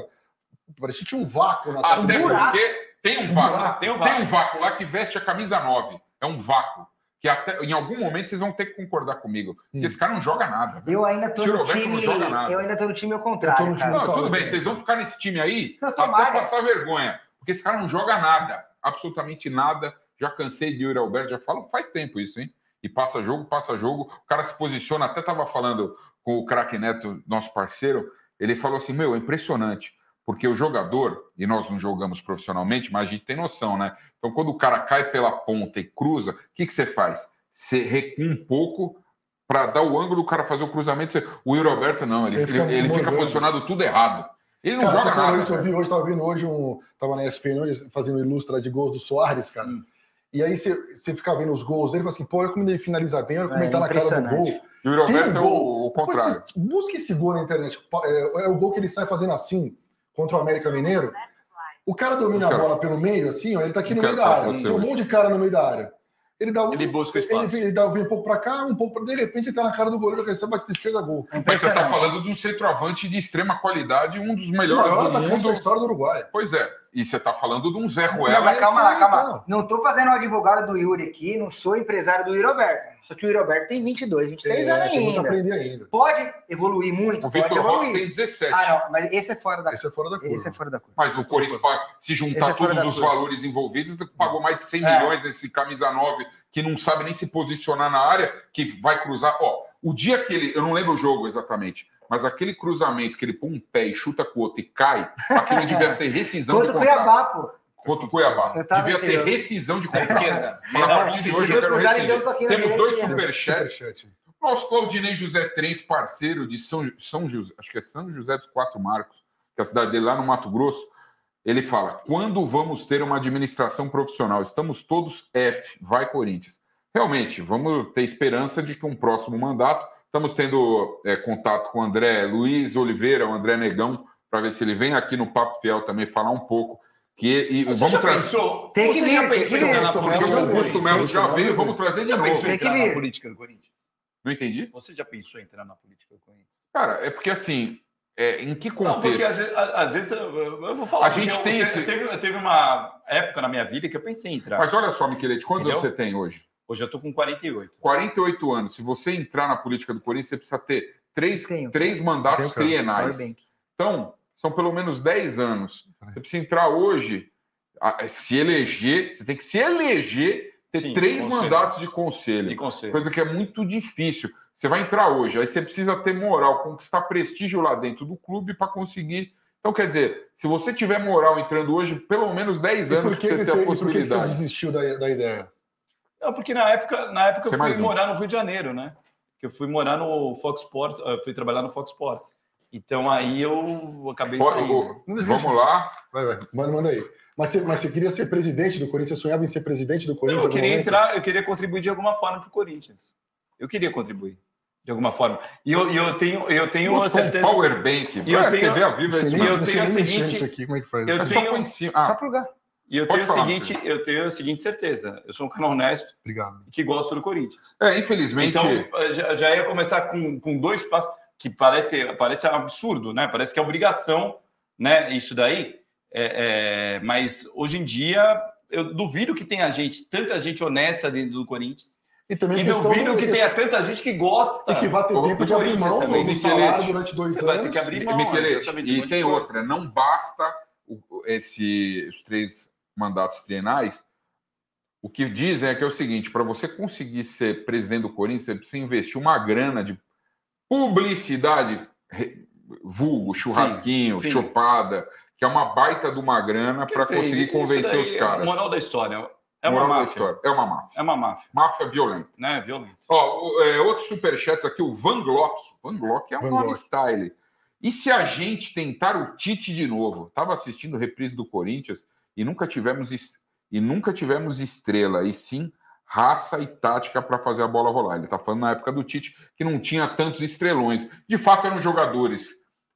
Parecia que tinha um vácuo na tela. Até porque tem um vácuo. Tem um vácuo lá que veste a camisa 9. É um vácuo. Que até, em algum momento vocês vão ter que concordar comigo. Porque esse cara não joga nada. Eu ainda tô no time ao contrário. Tudo bem, vocês vão ficar nesse time aí até passar vergonha. Porque esse cara não joga nada, absolutamente nada. Já cansei de Yuri Alberto, já falo faz tempo isso, hein? E passa jogo. O cara se posiciona, até estava falando com o craque Neto, nosso parceiro, ele falou assim, é impressionante, porque o jogador, e nós não jogamos profissionalmente, mas a gente tem noção, né? Então, quando o cara cai pela ponta e cruza, o que você faz? Você recua um pouco para dar o ângulo do cara fazer o cruzamento. O Yuri Alberto não, ele fica posicionado tudo errado. Ele não joga nada. Isso, eu estava vendo hoje, estava na ESPN hoje, fazendo ilustra de gols do Soares, cara. E aí você ficava vendo os gols dele e fala assim, olha como ele finaliza bem, olha como ele tá na cara do gol. E o Yuri Alberto é o contrário. Busca esse gol na internet. É o gol que ele sai fazendo assim, contra o América Mineiro. O cara domina a bola pelo meio, assim, ele tá aqui no meio da área. Tem um monte de cara no meio da área. Ele busca espaço. Ele vem um pouco para cá, um pouco para... De repente, ele tá na cara do goleiro, recebe a batida esquerda, gol. Mas você tá falando de um centroavante de extrema qualidade, um dos melhores do mundo da história do Uruguai. Pois é. E você tá falando de um Zé Ruela. Mas calma lá. Não tô fazendo um advogado do Yuri aqui, não sou empresário do Yuri Alberto. Só que o Yuri Alberto tem 22, 23 anos ainda. Muito aprender ainda. Pode evoluir muito, o Vitor Roque tem 17. Não, mas esse é fora da curva. Esse é fora da curva. Mas o Corinthians, se juntar todos os valores envolvidos, pagou mais de 100 milhões nesse camisa 9, que não sabe nem se posicionar na área, que vai cruzar. O dia que ele... Eu não lembro o jogo exatamente, mas aquele cruzamento que ele põe um pé e chuta com o outro e cai, aquilo devia ser rescisão de contrato. Cuiabá, pô. Contra o Cuiabá. Devia ter rescisão de contrato. A partir de hoje eu quero rescindir. Temos 2 superchats. Nosso Claudinei José Trento, parceiro de São José, acho que é São José dos Quatro Marcos, que é a cidade dele lá no Mato Grosso, ele fala, quando vamos ter uma administração profissional? Estamos todos F, vai Corinthians. Realmente, vamos ter esperança de que um próximo mandato, estamos tendo contato com o André Luiz Oliveira, o André Negão, para ver se ele vem aqui no Papo Fiel também falar um pouco. Vamos trazer. Tem que vir, porque o Augusto Melo já veio, vamos trazer de novo. Tem que vir na política do Corinthians. Não entendi? Você já pensou em entrar na política do Corinthians? Cara, é porque assim, em que contexto? Não, porque às vezes eu vou falar. A gente tem teve uma época na minha vida que eu pensei em entrar. Mas olha só, Michelete, quantos anos você tem hoje? Hoje eu tô com 48. 48 anos. Se você entrar na política do Corinthians, você precisa ter três mandatos trienais. Então, são pelo menos 10 anos. Você precisa entrar hoje, se eleger, você tem que se eleger, ter 3 mandatos de conselho. Coisa que é muito difícil. Você vai entrar hoje, aí você precisa ter moral, conquistar prestígio lá dentro do clube para conseguir. Então, quer dizer, se você tiver moral entrando hoje, pelo menos 10 anos você ter a possibilidade. Por que você desistiu da ideia? Não, porque na época eu fui morar no Rio de Janeiro, né? Eu fui morar no Fox Sports, fui trabalhar no Fox Sports. Então aí eu acabei saindo. Vamos lá. Vai. Manda aí. Mas você queria ser presidente do Corinthians? Você sonhava em ser presidente do Corinthians? Eu queria entrar, eu queria contribuir de alguma forma para o Corinthians. Eu queria contribuir de alguma forma. E eu tenho uma certeza. Power Bank. E eu tenho TV ao vivo. Eu tenho a seguinte. Aqui, como é que faz? Só plugar. E eu tenho a seguinte certeza. Eu sou um cara honesto. Obrigado. Que gosto do Corinthians. Infelizmente. Então, já ia começar com 2 passos, que parece absurdo, né? Parece que é obrigação, né? Isso daí. Mas hoje em dia, eu duvido que tenha tanta gente honesta dentro do Corinthians. E duvido que tenha tanta gente que gosta. E que vai ter tempo de abrir mão do salário durante 2 anos. Vai ter que abrir mão. E tem outra. Não basta os 3 mandatos trienais. O que dizem é que é o seguinte, para você conseguir ser presidente do Corinthians, você precisa investir uma grana de publicidade, vulgo, churrasquinho, chopada, que é uma baita de uma grana para conseguir convencer os caras. Moral da história. É uma máfia. Máfia violenta. Né? Violenta. Outros superchats aqui, o Van Glock. Van Glock é um nome style. E se a gente tentar o Tite de novo? Estava assistindo reprise do Corinthians e nunca tivemos estrela, e sim raça e tática para fazer a bola rolar. Ele está falando na época do Tite que não tinha tantos estrelões. De fato, eram jogadores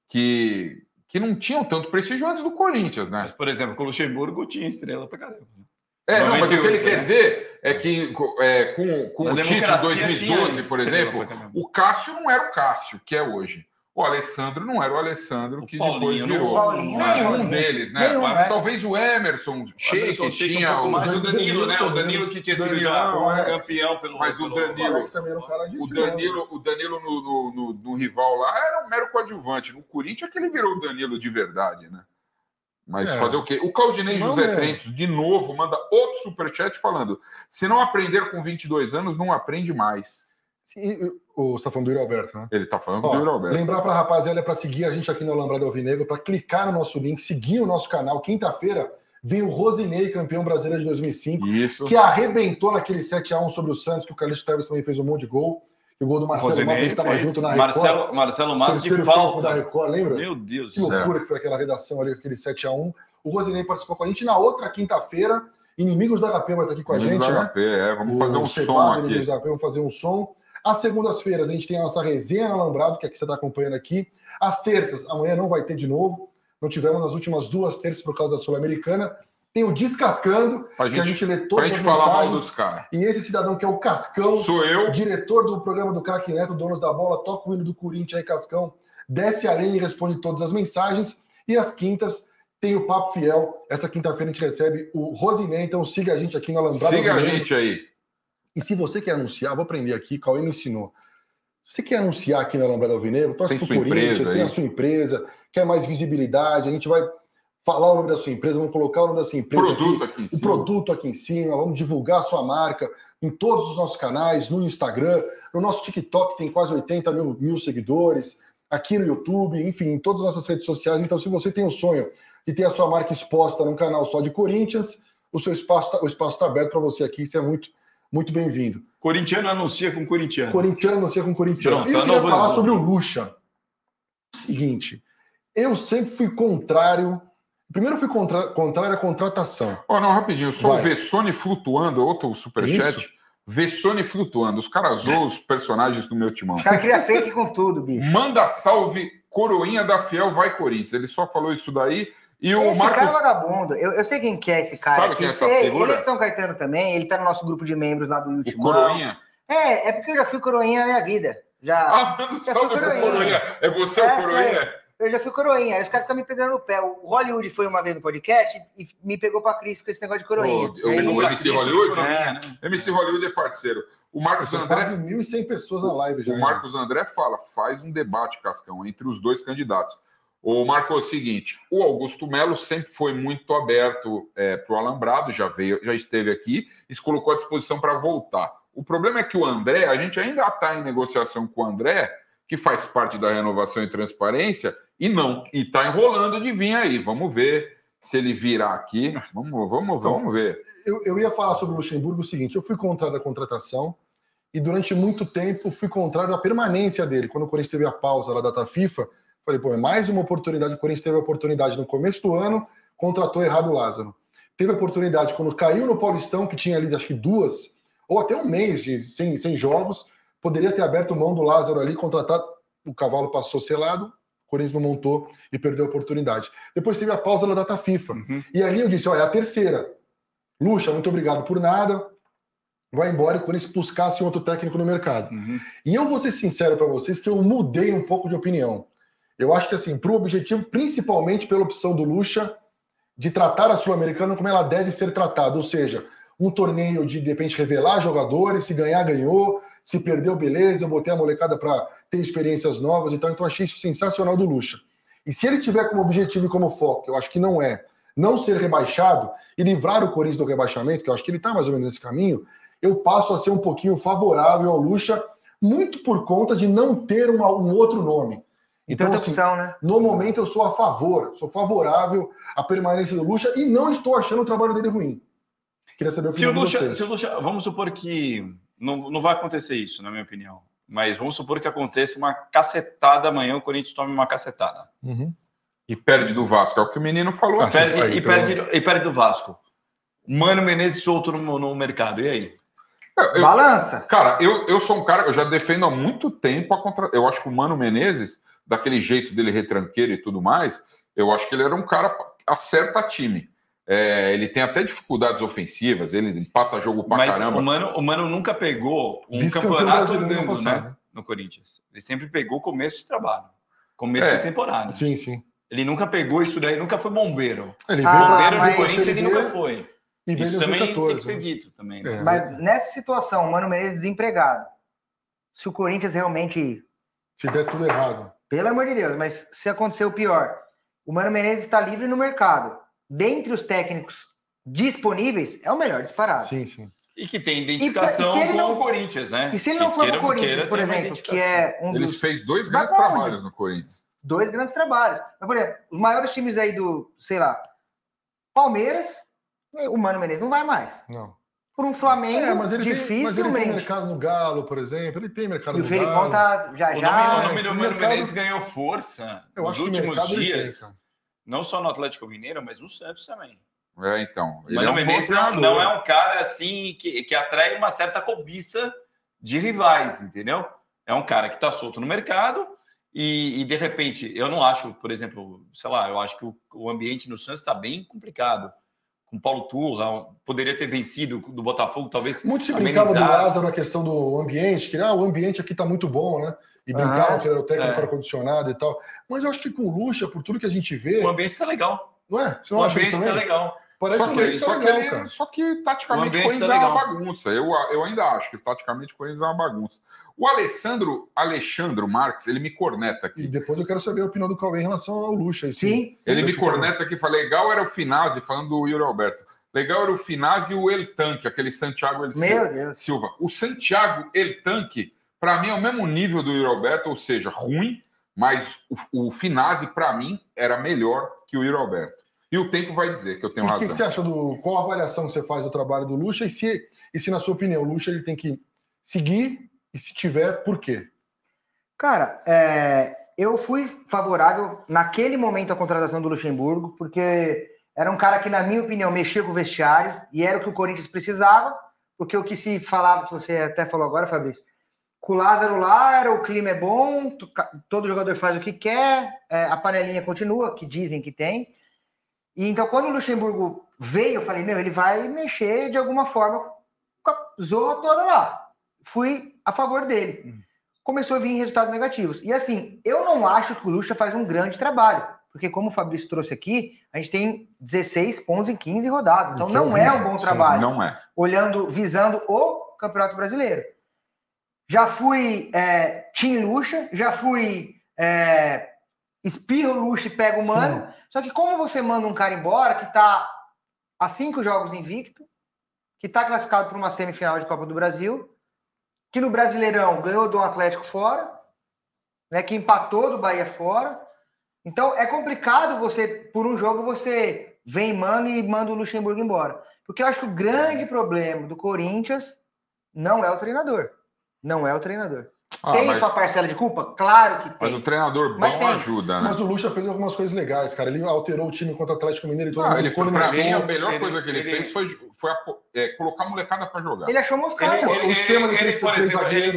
que não tinham tanto prestígio antes do Corinthians, né? Mas, por exemplo, com o Luxemburgo tinha estrela para caramba. Mas o que ele quer dizer é que com o Tite em 2012, por exemplo, o Cássio não era o Cássio que é hoje. O Alessandro não era o Alessandro que depois virou. Nenhum deles, né? Talvez o Emerson, Sheik tinha. Mas o Danilo, né? O Danilo que tinha sido já campeão pelo. Mas o Danilo também era um cara de. O Danilo no rival lá era um mero coadjuvante. No Corinthians é que ele virou o Danilo de verdade, né? Mas fazer o quê? O Claudinei José Trentos, de novo, manda outro superchat falando: se não aprender com 22 anos, não aprende mais. Sim, você está falando do Yuri Alberto, né? Ele está falando do Yuri Alberto. Lembrar para a rapaziada para seguir a gente aqui no Alambrado Alvinegro, para clicar no nosso link, seguir o nosso canal. Quinta-feira vem o Rosinei, campeão brasileiro de 2005, que arrebentou naquele 7-1 sobre o Santos, que o Carlos Tevez também fez um monte de gol. O gol do Marcelo Matos, a gente estava junto na Record. Marcelo Matos de falta da Record, lembra? Meu Deus. Que loucura que foi aquela redação ali, aquele 7-1. O Rosinei participou com a gente. Na outra quinta-feira, Inimigos da HP vai estar aqui com a gente, né? Vamos fazer um som aqui. Inimigos da HP, vamos fazer um som. Às segundas-feiras, a gente tem a nossa resenha no Alambrado, que é que você está acompanhando aqui. Às terças, amanhã não vai ter de novo. Não tivemos nas últimas 2 terças por causa da Sul-Americana. Tem o Descascando, que a gente lê todas as mensagens. Falar mal dos caras. E esse cidadão que é o Cascão, sou eu, diretor do programa do Craque Neto, Donos da Bola, toca o hino do Corinthians aí, Cascão, desce a lenha e responde todas as mensagens. E às quintas tem o Papo Fiel. Essa quinta-feira a gente recebe o Rosinei, então siga a gente aqui no Alambrado. Siga a gente aí. E se você quer anunciar, vou aprender aqui, o Cauê me ensinou. Se você quer anunciar aqui no Alambrado Alvinegro, torce pro Corinthians, tem a sua empresa, quer mais visibilidade, a gente vai falar o nome da sua empresa, vamos colocar o nome da sua empresa aqui o produto aqui em cima, vamos divulgar a sua marca em todos os nossos canais, no Instagram, no nosso TikTok tem quase 80 mil seguidores, aqui no YouTube, enfim, em todas as nossas redes sociais. Então, se você tem o sonho de ter a sua marca exposta num canal só de Corinthians, o espaço está aberto para você aqui, isso é muito bem-vindo. Corintiano anuncia com corintiano. Corintiano anuncia com corintiano. E eu queria falar sobre o Lucha. O seguinte, eu sempre fui contrário. Primeiro eu fui contrário à contratação. Não, rapidinho. Só o Vessone flutuando, outro superchat. Vessone flutuando. Os caras zoam os personagens do meu timão. Os caras criam fake com tudo, bicho. Manda salve, coroinha da Fiel, vai Corinthians. Ele só falou isso daí. E o Marcos... cara é vagabundo. Eu sei quem que é esse cara. Sabe quem é essa figura? Ele é de São Caetano também. Ele tá no nosso grupo de membros lá do YouTube. Coroinha? É porque eu já fui coroinha na minha vida. Já fui coroinha. É você o coroinha? Sério. Eu já fui coroinha. Aí os caras ficam me pegando no pé. O Hollywood foi uma vez no podcast e me pegou pra Cris com esse negócio de coroinha. O MC Hollywood? Né? MC Hollywood é parceiro. O Marcos André... Quase 1.100 pessoas na live já. O Marcos André faz um debate, Cascão, entre os dois candidatos. O Marco, é o seguinte, o Augusto Melo sempre foi muito aberto para o Alambrado, já esteve aqui e se colocou à disposição para voltar. O problema é que o André, a gente ainda está em negociação com o André, que faz parte da Renovação e Transparência, e está enrolando de vir aí. Vamos ver se ele virar aqui. Vamos ver. Eu ia falar sobre o Luxemburgo o seguinte, eu fui contrário à contratação e durante muito tempo fui contrário à permanência dele. Quando o Corinthians teve a pausa da data FIFA, falei, é mais uma oportunidade. O Corinthians teve a oportunidade no começo do ano, contratou errado o Lázaro. Teve a oportunidade quando caiu no Paulistão, que tinha ali acho que 2 ou até um mês sem jogos, poderia ter aberto mão do Lázaro ali, contratado, o cavalo passou selado, o Corinthians não montou e perdeu a oportunidade. Depois teve a pausa da data FIFA. E ali eu disse, é a terceira. Lucha, muito obrigado por nada. Vai embora e o Corinthians buscasse outro técnico no mercado. E eu vou ser sincero para vocês que eu mudei um pouco de opinião. Eu acho que, assim, para o objetivo, principalmente pela opção do Lucha, de tratar a Sul-Americana como ela deve ser tratada, ou seja, um torneio de repente, revelar jogadores, se ganhar, ganhou, se perdeu, beleza, eu botei a molecada para ter experiências novas, então eu achei isso sensacional do Lucha. E se ele tiver como objetivo e como foco, eu acho que não ser rebaixado e livrar o Corinthians do rebaixamento, que eu acho que ele está mais ou menos nesse caminho, eu passo a ser um pouquinho favorável ao Lucha, muito por conta de não ter um outro nome. Então, assim, opção, né? No momento eu sou sou favorável à permanência do Lucha e não estou achando o trabalho dele ruim. Queria saber o que vocês. Se o Lucha, vamos supor que não vai acontecer isso, na minha opinião, mas vamos supor que aconteça uma cacetada amanhã, o Corinthians tome uma cacetada. E perde do Vasco, é o que o menino falou. Perde do Vasco. Mano Menezes solto no mercado, e aí? Balança. Cara, eu sou um cara, eu já defendo há muito tempo eu acho que o Mano Menezes, daquele jeito dele retranqueiro e tudo mais, eu acho que ele era um cara que acerta time. Ele tem até dificuldades ofensivas, ele empata jogo pra caramba. Mas o Mano nunca pegou um campeonato andando, né, no Corinthians. Ele sempre pegou começo de trabalho, começo de temporada. Sim, sim. Ele nunca pegou isso daí, nunca foi bombeiro. Bombeiro do Corinthians ele nunca foi. Isso também 2014, tem que ser dito também. Né? Mas nessa situação, o Mano Menezes desempregado, se o Corinthians realmente... Se der tudo errado. Pelo amor de Deus, mas se acontecer o pior, o Mano Menezes está livre no mercado. Dentre os técnicos disponíveis, é o melhor disparado. Sim, sim. E que tem identificação com o Corinthians, né? E se ele não for no Corinthians, por exemplo, que é um dos... Ele fez 2 grandes trabalhos no Corinthians. 2 grandes trabalhos. Mas, por exemplo, os maiores times aí do, sei lá, Palmeiras, o Mano Menezes não vai mais. Não. Por um Flamengo, mas ele dificilmente. Mas ele tem mercado no Galo, por exemplo. Ele tem mercado no Galo. E o Felipão tá já. O nome do Mano Menezes ganhou força nos últimos dias. Não só no Atlético Mineiro, mas no Santos também. Então. Mano Menezes não é um cara assim que atrai uma certa cobiça de rivais, entendeu? É um cara que está solto no mercado e, de repente, eu não acho, por exemplo, sei lá, eu acho que o ambiente no Santos está bem complicado. Com Paulo Turra, poderia ter vencido do Botafogo, talvez. Muito se brincava do Lázaro na questão do ambiente, que o ambiente aqui está muito bom, né? E brincavam que ele era o técnico ar-condicionado e tal. Mas eu acho que com o Lucha, por tudo que a gente vê. O ambiente está legal. Não é? Você não acha isso também? O ambiente está legal. Só que taticamente o Corinthians é uma bagunça. Eu ainda acho que taticamente o Corinthians é uma bagunça. O Alexandro Marques, ele me corneta aqui. E depois eu quero saber a opinião do Cauê em relação ao Lucha. Sim. Ele me corneta aqui e fala: legal era o Finazzi, falando do Yuri Alberto. Legal era o Finazzi e o El Tanque, aquele Santiago Silva. O Santiago El Tanque, para mim, é o mesmo nível do Yuri Alberto, ou seja, ruim, mas o Finazzi, para mim, era melhor que o Yuri Alberto. E o tempo vai dizer que eu tenho razão. O que você acha qual a avaliação que você faz do trabalho do Lucha e se na sua opinião, o Lucha ele tem que seguir e se tiver, por quê? Cara, eu fui favorável naquele momento à contratação do Luxemburgo, porque era um cara que, na minha opinião, mexia com o vestiário e era o que o Corinthians precisava, porque o que se falava, que você até falou agora, Fabrício, com o Lázaro lá, o clima é bom, todo jogador faz o que quer, a panelinha continua, que dizem que tem. E então, quando o Luxemburgo veio, eu falei, ele vai mexer de alguma forma com a zorra toda lá. Fui a favor dele. Começou a vir resultados negativos. E assim, eu não acho que o Lucha faz um grande trabalho, porque como o Fabrício trouxe aqui, a gente tem 16 pontos em 15 rodadas. Então não é um bom trabalho. Não é. Visando o Campeonato Brasileiro. Já fui Team Lucha, já fui espirro Lucha e pega o Mano. Só que como você manda um cara embora que tá a 5 jogos invicto, que tá classificado para uma semifinal de Copa do Brasil, que no Brasileirão ganhou do Atlético fora, né, que empatou do Bahia fora. Então é complicado você, por um jogo, você vem Mano e manda o Luxemburgo embora. Porque eu acho que o grande problema do Corinthians não é o treinador. Não é o treinador. Tem sua parcela de culpa? Claro que tem. Mas o treinador bom ajuda, né? Mas o Lucha fez algumas coisas legais, cara. Ele alterou o time contra o Atlético Mineiro e todo mundo. Pra mim, a melhor coisa que ele fez foi colocar a molecada para jogar. Ele achou Moscardo. O esquema do ele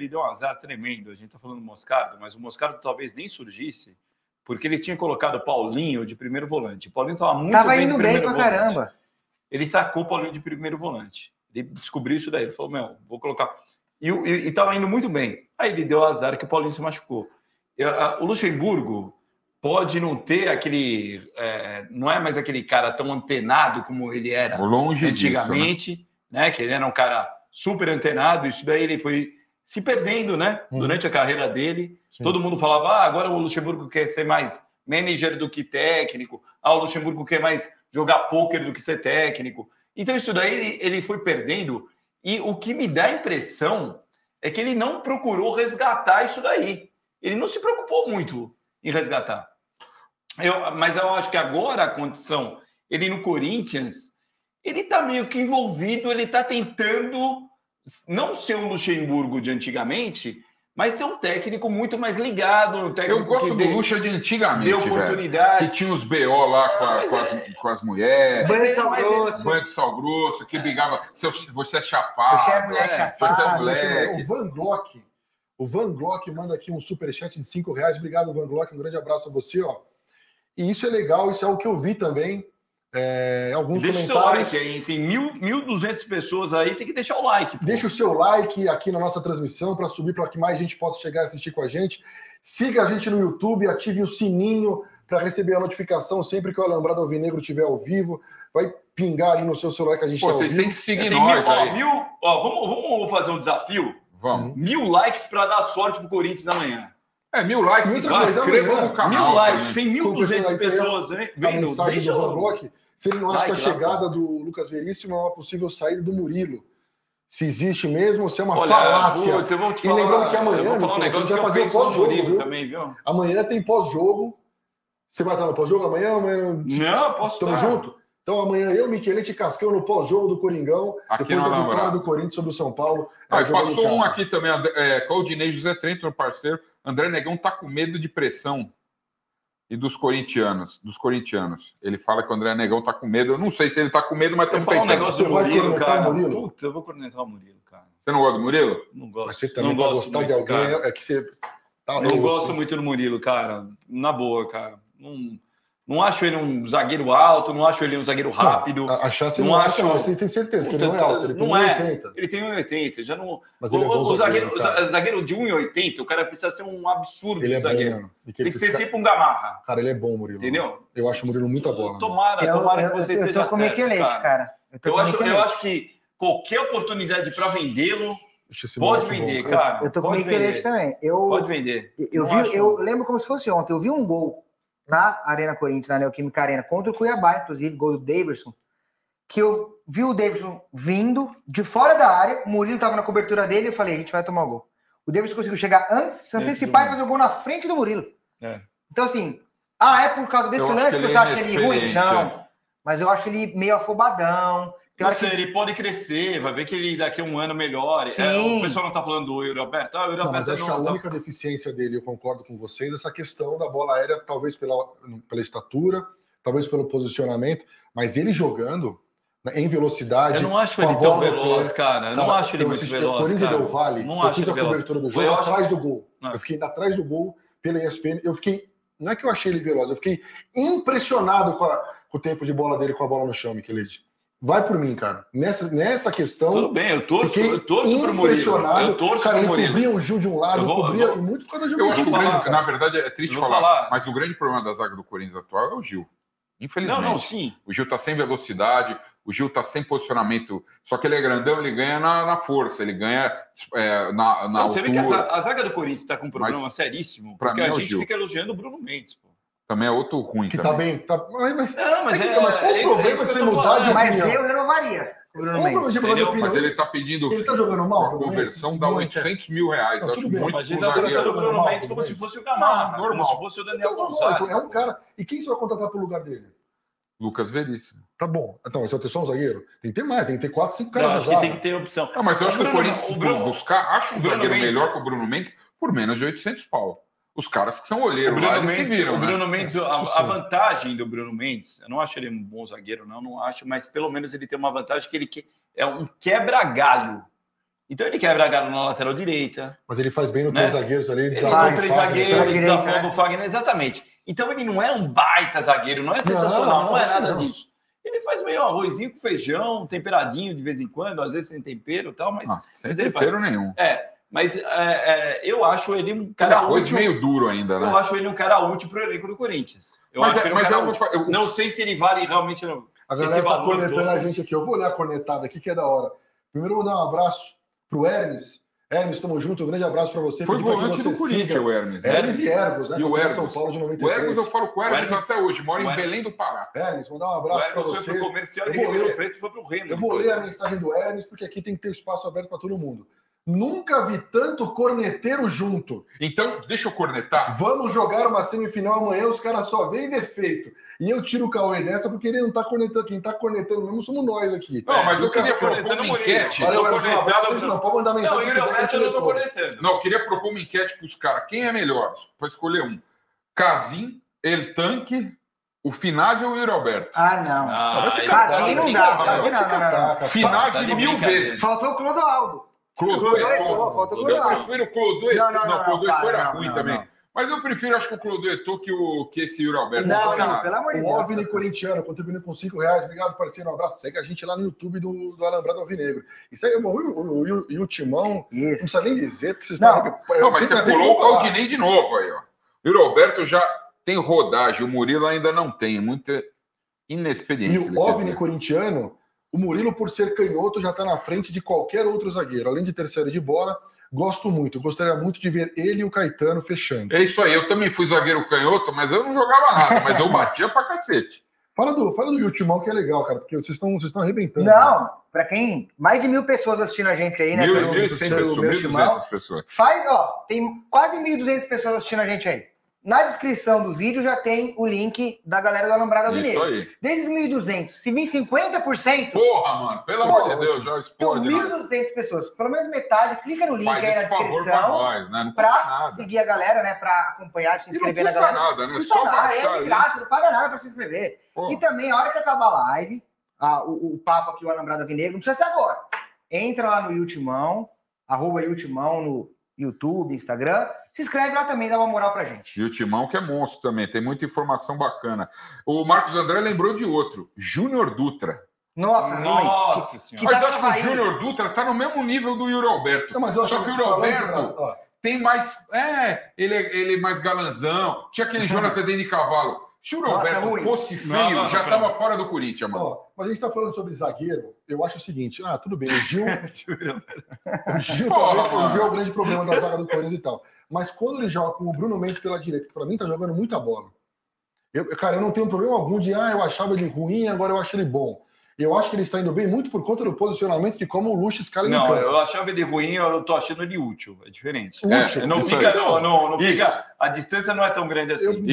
deu um azar tremendo. A gente tá falando do Moscardo, mas o Moscardo talvez nem surgisse, porque ele tinha colocado o Paulinho de primeiro volante. O Paulinho tava muito bem indo bem pra caramba. Ele sacou o Paulinho de primeiro volante. Ele descobriu isso daí. Ele falou, vou colocar... E estava indo muito bem. Aí ele deu azar que o Paulinho se machucou. O Luxemburgo pode não ter aquele... não é mais aquele cara tão antenado como ele era antigamente, disso, né? Que ele era um cara super antenado. Isso daí ele foi se perdendo, né? Durante a carreira dele. Sim. Todo mundo falava, agora o Luxemburgo quer ser mais manager do que técnico. O Luxemburgo quer mais jogar pôquer do que ser técnico. Então isso daí ele foi perdendo... E o que me dá a impressão é que ele não procurou resgatar isso daí. Ele não se preocupou muito em resgatar. Mas eu acho que agora a condição, ele no Corinthians, ele está meio que envolvido, ele está tentando não ser o Luxemburgo de antigamente, mas ser um técnico muito mais ligado. Um técnico eu gosto do Lucha de antigamente, deu oportunidade. Que tinha os BO lá com as mulheres. Banho de sal grosso. Banho de sal grosso, que brigava. Você é chafado. Você é moleque chafado. Você é moleque. O Van Glock manda aqui um superchat de R$5. Obrigado, Van Glock. Um grande abraço a você. E isso é legal, isso é o que eu vi também. Alguns deixa comentários. O seu like aí, tem 1.200 pessoas aí, tem que deixar o like. Pô. Deixa o seu like aqui na nossa transmissão para subir, para que mais gente possa chegar a assistir com a gente. Siga a gente no YouTube, ative o sininho para receber a notificação sempre que o Alambrado Alvinegro estiver ao vivo. Vai pingar ali no seu celular que a gente está ao vivo. Vocês têm que seguir nós aí. Vamos fazer um desafio? Vamos. 1.000 likes para dar sorte pro Corinthians amanhã. 1000 likes, se inscrevam no canal. 1000 likes, tem 1.200 pessoas, né? A mensagem do Van Block, se ele não acha que a chegada do Lucas Veríssimo é uma possível saída do Murilo. Se existe mesmo, ou se é uma falácia. Eu vou te falar, e lembrando que amanhã, Nicolas, vai fazer o pós-jogo também, viu? Amanhã tem pós-jogo. Você vai estar no pós-jogo amanhã? Não, posso estar. Tamo junto? Então amanhã eu, Michelete e Cascão no pós-jogo do Coringão, aqui depois da vitória do Corinthians sobre o São Paulo. Passou um aqui também, Claudinei José Trento, meu parceiro. André Negão tá com medo de pressão e dos corintianos. Ele fala que o André Negão tá com medo. Eu não sei se ele tá com medo, mas estamos tentando. Um negócio do Murilo, cara. Puta, eu vou cornetar o Murilo, cara. Você não gosta do Murilo? Não gosto. Mas você também não gostar muito de alguém, cara. É que você... Não gosto muito do Murilo, cara. Na boa, cara. Não acho ele um zagueiro alto, não acho ele um zagueiro rápido. Achar você não acha, mas você tem certeza que ele não é alto. Ele tem 1,80. Ele tem 1,80. Já não... Mas ele é bom zagueiro de 1,80, o cara precisa ser um absurdo ele de zagueiro. Bom, tem que ser tipo um Gamarra. Cara, ele é bom, Murilo. Entendeu? Eu acho o Murilo muita bola. Tomara que você esteja certo, cara. Eu acho que qualquer oportunidade para vendê-lo pode vender, cara. Eu tô com o Michelete também. Pode vender. Eu lembro como se fosse ontem. Eu vi um gol na Arena Corinthians, na Neoquímica Arena, contra o Cuiabá, inclusive, gol do Davidson, que eu vi o Davidson vindo de fora da área, o Murilo tava na cobertura dele, eu falei, a gente vai tomar o gol. O Davidson conseguiu chegar antes, se antecipar e fazer o gol na frente do Murilo. Então, assim, é por causa desse lance que você acha ele ruim? Não, mas eu acho ele meio afobadão. Ele pode crescer, vai ver que ele daqui a um ano melhora. O pessoal não está falando do Yuri Alberto. Mas acho que a única deficiência dele, eu concordo com vocês, é essa questão da bola aérea, talvez pela estatura, talvez pelo posicionamento, mas ele jogando em velocidade. Eu não acho ele tão veloz, cara. Eu não acho ele muito veloz. Corinthians Del Valle, eu fiz a cobertura do jogo atrás do gol. Eu fiquei atrás do gol pela ESPN. Não é que eu achei ele veloz, eu fiquei impressionado com o tempo de bola dele com a bola no chão, Michelete. Vai por mim, cara. Nessa questão. Tudo bem, eu torço pro Murilo. Eu torço pro Murilo. Ele cobria o Gil de um lado, cobria muito quando a Gil. Eu acho que na verdade, é triste falar, mas o grande problema da zaga do Corinthians atual é o Gil. Infelizmente. Sim. O Gil tá sem velocidade, o Gil tá sem posicionamento. Só que ele é grandão, ele ganha na força, ele ganha na altura. Você vê que a zaga do Corinthians está com um problema seríssimo, porque a gente fica elogiando o Bruno Mendes, pô. Também é outro ruim. Que também. Tá bem. Mas qual o problema de você mudar de opinião? Mas eu renovaria. Mas ele tá pedindo. Ele tá jogando mal. A conversão dá 800 mil reais. Acho muito. Mas ele tá jogando o Bruno Mendes como se fosse o Gamarra, como se fosse o Daniel Gonçalves. É um cara. E quem você vai contratar pro lugar dele? Lucas Veríssimo. Tá bom. Então, esse é só um zagueiro? Tem que ter mais, tem que ter 4, 5 caras. Acho que tem que ter opção. Mas eu acho que o Corinthians acha um zagueiro melhor que o Bruno Mendes por menos de 800 pau. Os caras que são olheiros lá, eles se viram, o Bruno Mendes, a vantagem do Bruno Mendes, eu não acho ele um bom zagueiro, não acho, mas pelo menos ele tem uma vantagem que ele é um quebra-galho. Então ele quebra galho na lateral direita. Mas ele faz bem no três zagueiros ali. Ele faz no três zagueiros, ele desafoga o Fagner, exatamente. Então ele não é um baita zagueiro, não é sensacional, não é nada disso. Ele faz meio arrozinho com feijão, temperadinho de vez em quando, às vezes sem tempero e tal, mas... sem tempero nenhum. Mas eu acho ele um cara arroz útil, meio duro ainda, né? Eu acho ele um cara útil para o elenco do Corinthians. Não sei se ele vale realmente... A galera está cornetando a gente aqui. Eu vou olhar a cornetada aqui, que é da hora. Primeiro, vou dar um abraço para o Hermes. Hermes, estamos juntos. Um grande abraço para você. Foi volante do Corinthians, o Hermes. Hermes e Ergos, né? E o Hermes. São Paulo de 93. O Hermes, eu falo com o Hermes até hoje. Mora em Belém do Pará. Hermes, vou dar um abraço para você. Foi pro comercial de Ribeirão Preto e foi pro Remo. Eu vou ler a mensagem do Hermes, porque aqui tem que ter espaço aberto para todo mundo. Nunca vi tanto corneteiro junto. Então, deixa eu cornetar. Vamos jogar uma semifinal amanhã, os caras só veem defeito. E eu tiro o Cauê dessa porque ele não tá cornetando. Quem tá cornetando mesmo somos nós aqui. Não, mas eu queria propor uma enquete. Não, pode mandar mensagem. Eu não tô cornetando. Não, eu queria propor uma enquete pros caras. Quem é melhor? Para escolher um. Casim, El Tanque, o Finazzi ou o Yuri Alberto? Não. Casim não dá. Finazzi 1000 vezes. Faltou o Clodoaldo. Clodoaldo. Eu prefiro o Clodoaldo. Não, Clodoaldo era ruim também. Não. Mas eu prefiro, acho que o Clodoaldo que esse Yuri Alberto. Não, pelo amor de Deus. O OVNI corintiano, contribuindo com R$5. Obrigado, parceiro. Um abraço. Segue a gente lá no YouTube do Alambrado Alvinegro. Isso aí, e o Timão, não precisa nem dizer, porque vocês estão... Não, mas você pulou o Claudinei de novo aí, ó. O Yuri Alberto já tem rodagem, o Murilo ainda não tem. Muita inexperiência. E o OVNI corintiano... O Murilo, por ser canhoto, já está na frente de qualquer outro zagueiro. Além de ter saída de bola, gosto muito. Gostaria muito de ver ele e o Caetano fechando. É isso aí. Eu também fui zagueiro canhoto, mas eu não jogava nada. Mas eu batia pra cacete. Fala do Yutimão, que é legal, cara, porque vocês estão arrebentando. Não, para quem... Mais de 1.000 pessoas assistindo a gente aí, né? 1.100 pessoas, 1.200 pessoas. Tem quase 1.200 pessoas assistindo a gente aí. Na descrição do vídeo já tem o link da galera do Alambrado Alvinegro. Isso aí. Desses 1.200, se vir 50%... Porra, mano, pelo amor de Deus, já explode. Então, 1.200 pessoas, pelo menos metade, clica no link aí na descrição pra nós, né? pra seguir a galera, né? Pra acompanhar, se inscrever na galera. Não custa nada, né? Não custa nada, é de graça, não paga nada pra se inscrever. Pô. E também, a hora que acabar a live, o papo aqui, o Alambrado Alvinegro, não precisa ser agora. Entra lá no Yutimão, @Yutimão no YouTube, Instagram, se inscreve lá também, dá uma moral pra gente. E o Timão, que é monstro também, tem muita informação bacana. O Marcos André lembrou de outro, Júnior Dutra. Nossa Senhora. Mas eu acho que o Júnior Dutra tá no mesmo nível do Yuri Alberto. Não, mas eu só que o Yuri Alberto tem mais... ele é mais galanzão. Tinha aquele Jonathan de cavalo. Se o Yuri Alberto fosse feio, já tava fora do Corinthians, mano. Mas a gente tá falando sobre zagueiro, eu acho o seguinte, tudo bem, o Gil talvez o Gil é o grande problema da zaga do Corinthians e tal. Mas quando ele joga com o Bruno Mendes pela direita, que pra mim tá jogando muita bola. Eu não tenho problema algum de, eu achava ele ruim, agora eu acho ele bom. Eu acho que ele está indo bem muito por conta do posicionamento de como o Lucha escala no campo. Não, eu achava ele ruim, eu tô achando ele útil. É diferente. Útil. Não fica. A distância não é tão grande assim.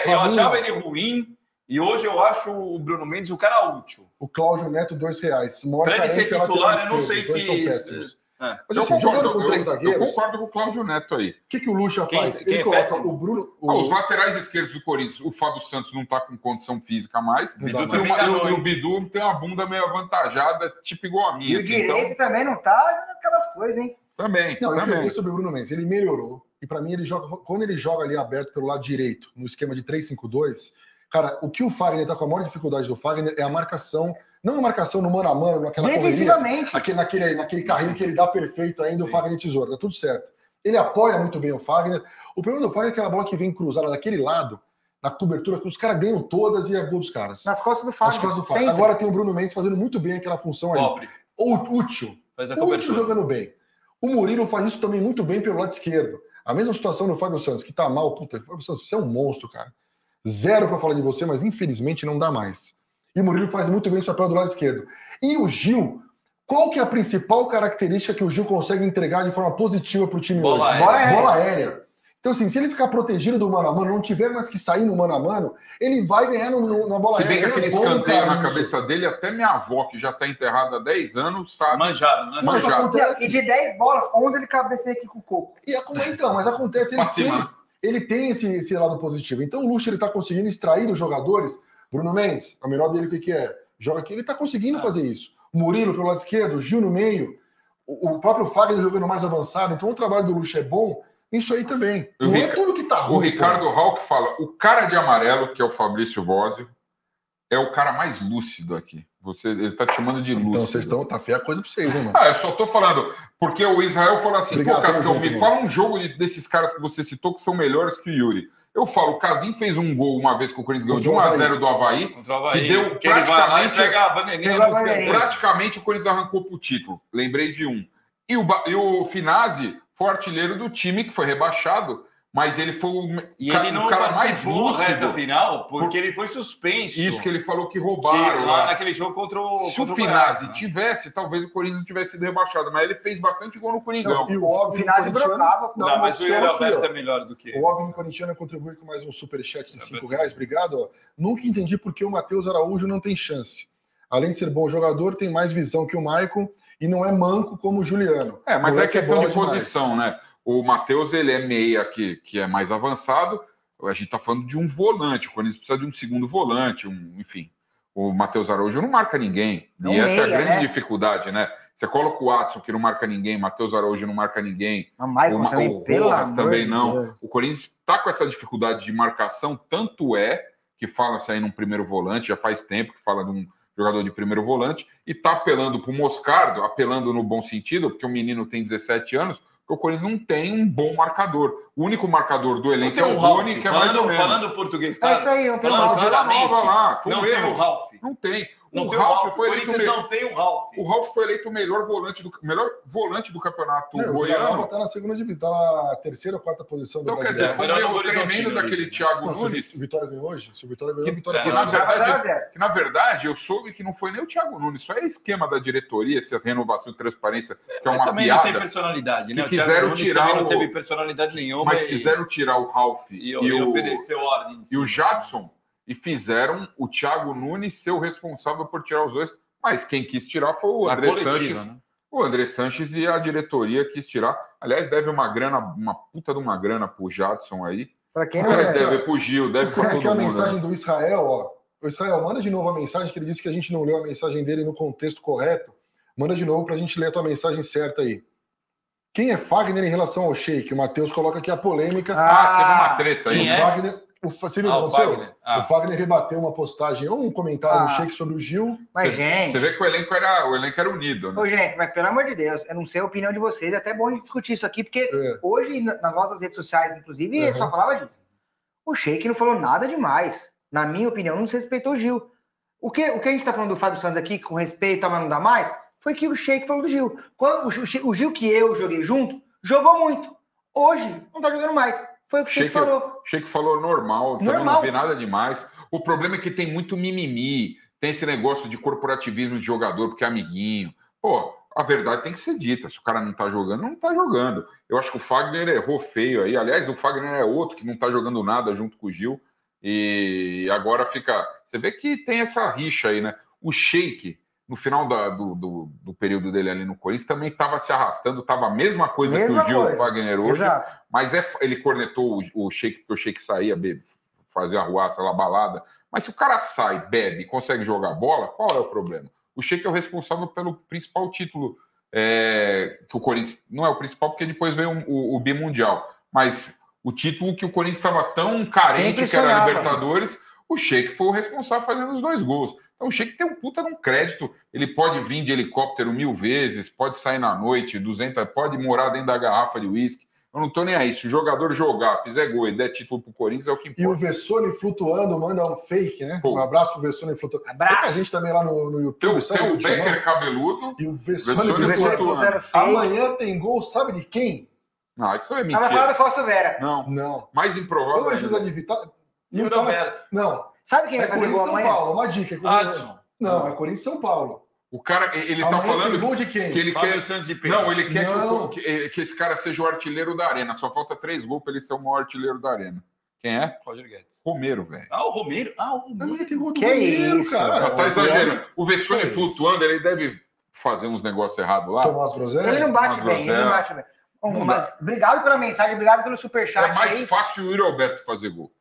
Eu achava ele ruim e hoje eu acho o Bruno Mendes o cara útil. O Cláudio Neto, R$2. Para ele ser titular, eu não sei se... Mas assim, jogando com 3 zagueiros... Eu concordo com o Cláudio Neto aí. O que o Lucha faz? Ele coloca o Bruno... Os laterais esquerdos do Corinthians, o Fábio Santos não está com condição física mais. E o Bidu tem uma bunda meio avantajada, tipo igual a minha. E o direito também não tá aquelas coisas, hein? Também. Não, eu queria dizer sobre o Bruno Mendes. Ele melhorou. E para mim, quando ele joga ali aberto pelo lado direito, no esquema de 3-5-2, cara, o que o Fagner tá com a maior dificuldade do Fagner é a marcação. Não a marcação no mano a mano, naquela correria, naquele carrinho que ele dá perfeito ainda, o Fagner Tesoura, tá tudo certo. Ele apoia muito bem o Fagner. O problema do Fagner é aquela bola que vem cruzada daquele lado, na cobertura, que os caras ganham todas e é gol dos caras. Nas costas do Fagner. Agora tem o Bruno Mendes fazendo muito bem aquela função ali. Útil. Útil jogando bem. O Murilo faz isso também muito bem pelo lado esquerdo. A mesma situação do Fábio Santos, que tá mal. Puta, Fábio Santos, você é um monstro, cara. Zero pra falar de você, mas infelizmente não dá mais. E o Murilo faz muito bem esse papel do lado esquerdo. E o Gil, qual que é a principal característica que o Gil consegue entregar de forma positiva para o time hoje? Bola aérea. Então, assim, se ele ficar protegido do mano a mano, não tiver mais que sair no mano a mano, ele vai ganhar na bola aérea. Se bem que aquele escanteio na cabeça dele, até minha avó, que já está enterrada há 10 anos, sabe. Manjado. Mas acontece... E de 10 bolas, 11 ele cabeceia aqui com o coco. Então, mas acontece... Ele tem esse lado positivo. Então, o Lucha ele está conseguindo extrair dos jogadores... Bruno Mendes, a melhor dele, o que é? Joga aqui, ele tá conseguindo fazer isso. O Murilo pelo lado esquerdo, o Gil no meio, o próprio Fagner jogando mais avançado. Então o trabalho do Lucha é bom, isso aí também. Não é tudo que tá ruim. O Ricardo Hauck fala, o cara de amarelo, que é o Fabrício Bósio, é o cara mais lúcido aqui. Ele tá te chamando de lúcido. Então vocês estão, tá feia a coisa pra vocês, hein, mano? Eu só tô falando, porque o Israel falou assim, obrigado, Cascão, me fala um jogo desses caras que você citou que são melhores que o Yuri. Eu falo, o Casim fez um gol uma vez que o Corinthians ganhou de 1-0 do Avaí, que deu praticamente o Corinthians arrancou pro título. Lembrei de um. E o Finazzi foi o artilheiro do time que foi rebaixado, mas ele foi o cara mais lúcido no final, porque ele foi suspenso. Isso que ele falou que roubaram. Lá naquele jogo contra o... Se o Finazzi tivesse, talvez o Corinthians não tivesse sido rebaixado, mas ele fez bastante gol no Coringão. E o Finazzi brocava. Não, mas o Yuri Alberto é melhor do que o Óbvio Corintiano contribui com mais um superchat de R$5. Obrigado. Nunca entendi por que o Matheus Araújo não tem chance. Além de ser bom jogador, tem mais visão que o Maicon e não é manco como o Juliano. Mas é questão de posição, né? O Matheus, ele é meia que é mais avançado. A gente está falando de um volante. O Corinthians precisa de um segundo volante, enfim. O Matheus Araújo não marca ninguém. Não e essa meia, é a grande dificuldade, né? Você coloca o Watson, que não marca ninguém, Matheus Araújo não marca ninguém. O Rojas também não. O Corinthians está com essa dificuldade de marcação, tanto é que fala-se aí num primeiro volante, já faz tempo que fala de um jogador de primeiro volante, e está apelando para o Moscardo, apelando no bom sentido, porque o menino tem 17 anos, o Corinthians não tem um bom marcador. O único marcador do elenco é o Rony, que é mais ou menos. Falando português, cara. É isso aí, não tem claramente. Foi um erro. Ralf. Não tem. Não tem o Ralf. O Corinthians não tem o Ralf. O Ralf foi eleito o melhor volante do campeonato goiano. Está na segunda divisão, está na terceira ou quarta posição do Brasil. Quer dizer, foi um erro tremendo daquele Thiago Nunes. Se o Vitória ganhou hoje? Se o Vitória ganhou, o Vitória foi. Na verdade, eu soube que não foi nem o Thiago Nunes. Isso é esquema da diretoria, essa renovação e transparência, que é uma também piada. Não tem personalidade, né? Que quiseram tirar não teve personalidade nenhuma. Mas quiseram tirar o Ralf e obedeceu ordem. E o Jadson. E fizeram o Thiago Nunes ser o responsável por tirar os dois. Mas quem quis tirar foi o André Sanches. Né? O André Sanches e a diretoria quis tirar. Aliás, deve uma puta de uma grana pro Jadson aí. Para quem não deve pro Gil, deve para todo mundo. Aqui a mensagem do Israel, ó. O Israel, manda de novo a mensagem, que ele disse que a gente não leu a mensagem dele no contexto correto. Manda de novo pra gente ler a tua mensagem certa aí. Quem é Fagner em relação ao Sheik? O Matheus coloca aqui a polêmica. Teve uma treta aí. O Fagner... O Fagner rebateu uma postagem ou um comentário do Sheik sobre o Gil. Mas, gente... Você vê que o elenco era unido, né? Ô, gente, mas pelo amor de Deus, eu não sei a opinião de vocês, é até bom de discutir isso aqui, porque hoje, nas nossas redes sociais, inclusive, ele só falava disso. O Sheik não falou nada demais. Na minha opinião, não se respeitou o Gil. O que a gente tá falando do Fábio Santos aqui, com respeito, mas não dá mais, foi que o Sheik falou do Gil. Quando o Gil que eu joguei junto, jogou muito. Hoje, não tá jogando mais. Foi o que o Sheik falou. O Sheik falou normal, não vi nada demais. O problema é que tem muito mimimi, tem esse negócio de corporativismo de jogador, porque é amiguinho. Pô, a verdade tem que ser dita. Se o cara não tá jogando, não tá jogando. Eu acho que o Fagner errou feio aí. Aliás, o Fagner é outro que não tá jogando nada junto com o Gil. E agora fica... Você vê que tem essa rixa aí, né? O Sheik, no final do período dele ali no Corinthians, também estava se arrastando, estava a mesma coisa que o Gil Fagner hoje. Exato. Mas ele cornetou o Sheik, porque o Sheik saía, fazia arruaça, lá, balada. Mas se o cara sai, bebe e consegue jogar bola, qual é o problema? O Sheik é o responsável pelo principal título, que o Corinthians... Não é o principal, porque depois veio o bimundial. Mas o título que o Corinthians estava tão carente, que era a Libertadores, o Sheik foi o responsável fazendo os 2 gols. Então o Sheik tem um puta de um crédito. Ele pode vir de helicóptero 1000 vezes, pode sair na noite, 200, pode morar dentro da garrafa de uísque. Eu não tô nem aí. Se o jogador jogar, fizer gol e der título pro Corinthians, é o que importa. E o Vessone flutuando manda um fake, né? Pô. Um abraço pro Vessone flutuando. Abraço. A gente também lá no YouTube. Tem o Becker cabeludo. E o Vessone flutuando. Amanhã tem gol, sabe de quem? Não, isso é mentira. Tava falando do Fausto Vera. Não. Mais improvável. Não precisa adivinhar. E o Roberto. Não. Sabe quem vai fazer gol São amanhã? Paulo, uma dica. Adson. Não, é Corinthians e São Paulo. O cara, ele tá Amanhã falando tem gol de quem? que ele Fábio quer... Santos de Não, ele quer que esse cara seja o artilheiro da Arena. Só falta 3 gols para ele ser o maior artilheiro da Arena. Quem é? Roger Guedes. Romero, velho. O Romero? Mas tem gol do Que Romero, isso, cara. Mas tá exagerando. O Vessone flutuando, ele deve fazer uns negócios errados lá. Tomás Groselha? Ele não bate bem, Mas obrigado pela mensagem, obrigado pelo superchat. É mais fácil o Yuri Alberto fazer gol.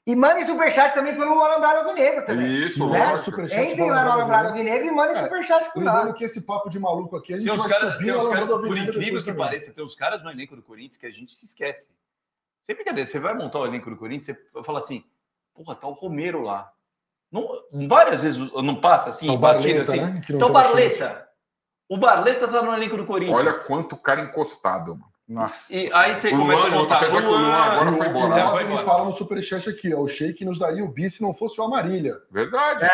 E mandem superchat também pelo Alambrado Alvinegro também. Isso, né? Superchat. Entrem lá no Alambrado Alvinegro e mandem superchat por lá. Lembrando que esse papo de maluco aqui, a gente Tem vai subir uns no caras, Alambrado por Alvinegro. incrível que pareça, tem uns caras no elenco do Corinthians que a gente se esquece. Sem brincadeira, você vai montar o elenco do Corinthians, você fala assim, porra, tá o Romero lá. Não, várias vezes não passa assim, o batido Barleta, assim. né? Então o Barleta. O Barleta tá no elenco do Corinthians. Olha quanto cara encostado, mano. Nossa. E aí você começa a montar. Apesar que o Luan agora foi O embora. Love me fala no superchat aqui, ó. O Sheik nos daria o bi se não fosse o Amarília. Verdade.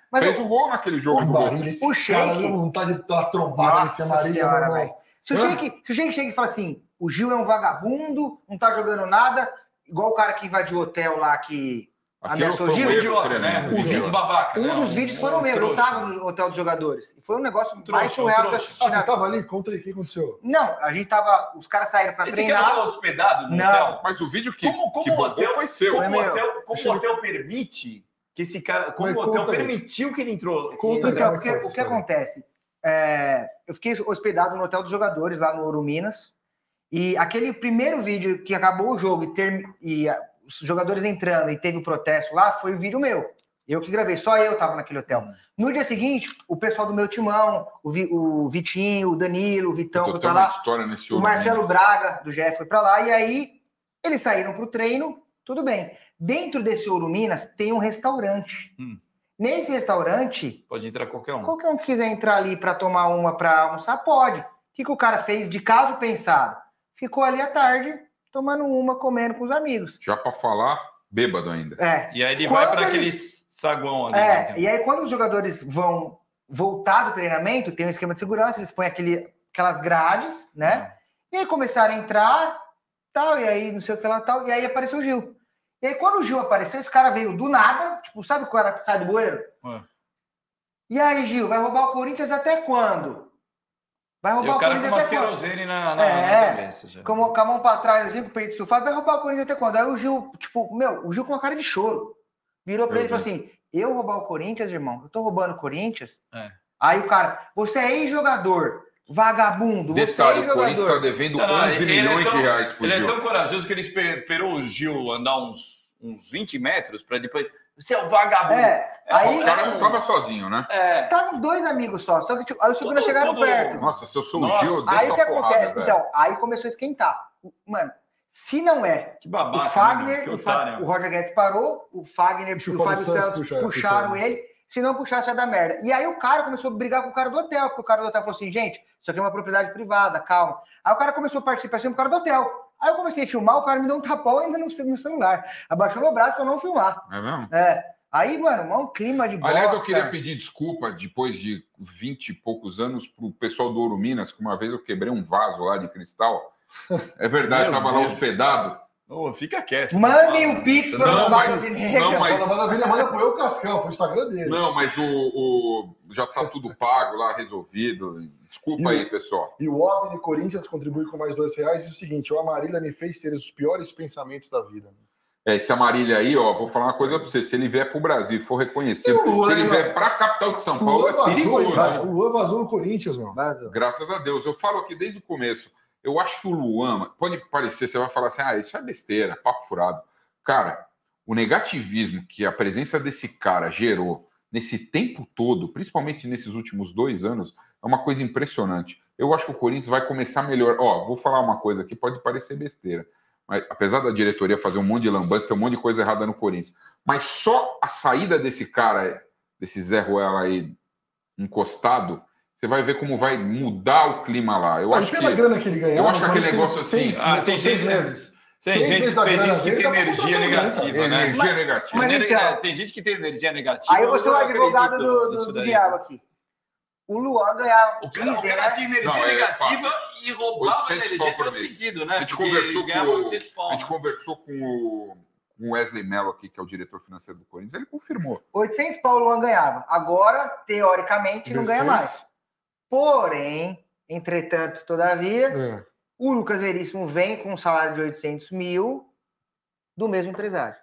Mas fez o gol naquele jogo. O Amarília, esse cara deu vontade de dar trombada nesse Amarília, meu irmão. Se o Sheik chega e fala assim, o Gil é um vagabundo, não tá jogando nada, igual o cara que invadiu o hotel lá que ameaçou o Gil. Idiota, né? O vídeo babaca. Dos vídeos foram meus, eu tava no hotel dos jogadores. E foi um negócio mais surreal que eu assisti. Você tava ali? Conta aí o que aconteceu. Não, a gente tava. Os caras saíram pra treinar. Esse cara tava hospedado no hotel? Mas o vídeo que o hotel foi seu. Como o hotel permite que esse cara. Como o hotel permitiu que ele entrou. Então, o que acontece? Eu fiquei hospedado no hotel dos jogadores, lá no Ouro Minas. E aquele primeiro vídeo que acabou o jogo e os jogadores entrando e teve o protesto lá, foi o vídeo meu. Eu que gravei, só eu tava naquele hotel. No dia seguinte, o pessoal do meu timão, o Vitinho, o Danilo, o Vitão foi pra lá. O Marcelo Braga, do GF, foi pra lá. E aí, eles saíram pro treino, tudo bem. Dentro desse Ouro Minas, tem um restaurante. Nesse restaurante... Pode entrar qualquer um. Qualquer um que quiser entrar ali pra tomar uma, pra almoçar, pode. O que o cara fez de caso pensado? Ficou ali à tarde, tomando uma, comendo com os amigos. Já para falar, bêbado ainda. E aí ele vai para aquele saguão ali. E aí quando os jogadores vão voltar do treinamento, tem um esquema de segurança, eles põem aquelas grades, né? E aí começaram a entrar, tal, e aí não sei o que lá, tal, e aí apareceu o Gil. E aí quando o Gil apareceu, esse cara veio do nada, tipo, sabe o cara que sai do bueiro? E aí, Gil, vai roubar o Corinthians até quando? Vai roubar o Corinthians até quando? Querosene na cabeça. Já. Com a mão pra trás, assim, com o peito estufado, vai roubar o Corinthians até quando? Aí o Gil, tipo, o Gil com uma cara de choro. Virou pra ele e falou assim, eu roubar o Corinthians, irmão? Eu tô roubando o Corinthians? Aí o cara, você é ex-jogador, vagabundo, detalhe, você é o Corinthians tá devendo 11 milhões de reais pro Gil. Ele é tão corajoso que ele esperou o Gil andar uns 20 metros pra depois... Você é um vagabundo. Aí, o cara não tava sozinho, né? Tava os dois amigos só que tipo, aí os seguranças chegaram perto. Nossa, se eu sou o Gil, eu aí o que porrada, acontece? velho. Então, aí começou a esquentar. Mano, se não é que babaca, o Fagner, o Roger Guedes parou, o Fagner e o Fábio Santos puxaram ele, se não puxasse ia dar merda. E aí o cara começou a brigar com o cara do hotel, porque o cara do hotel falou assim, gente, isso aqui é uma propriedade privada, calma. Aí o cara começou a participar com o cara do hotel. Aí eu comecei a filmar, o cara me deu um tapão ainda no celular. Abaixou meu braço pra não filmar. É mesmo? Aí, mano, um clima de bosta. Aliás, eu queria pedir desculpa, depois de 20 e poucos anos, pro pessoal do Ouro Minas, que uma vez eu quebrei um vaso lá de cristal. É verdade, estava lá hospedado. Fica quieto. Mandem o Pix para o Lombardo Vinegra. Não, mas... manda pro eu Cascão, pro Instagram dele. Não, mas já tá tudo pago lá, resolvido. Desculpa aí, pessoal. E o OVNI Corinthians contribui com mais R$2. E o seguinte, o Amarília me fez ter os piores pensamentos da vida. Esse Amarília aí, vou falar uma coisa pra você. Se ele vier pro Brasil e for reconhecido, se ele vier pra capital de São Paulo, é perigoso. O Luan vazou no Corinthians, mano. Graças a Deus. Eu falo aqui desde o começo. Eu acho que o Luan, pode parecer, você vai falar assim, isso é besteira, papo furado. Cara, o negativismo que a presença desse cara gerou nesse tempo todo, principalmente nesses últimos 2 anos, é uma coisa impressionante. Eu acho que o Corinthians vai começar melhor. Vou falar uma coisa aqui, pode parecer besteira. Mas, apesar da diretoria fazer um monte de lambança, tem um monte de coisa errada no Corinthians. Mas só a saída desse cara, desse Zé Ruela aí, encostado, você vai ver como vai mudar o clima lá. Eu acho pela grana que ele ganhava, eu acho que aquele negócio assim... tem 6 meses. Tem gente que tem energia negativa, né? Energia negativa. Mas então, tem gente que tem energia negativa. Aí eu vou ser o advogado do diabo aqui. O Luan ganhava... O cara tinha energia negativa e roubava energia por sentido, né? A gente conversou com o Wesley Mello aqui, que é o diretor financeiro do Corinthians, ele confirmou. 800 pau o Luan ganhava. Agora, teoricamente, não ganha mais. Porém, entretanto, todavia, o Lucas Veríssimo vem com um salário de 800 mil do mesmo empresário.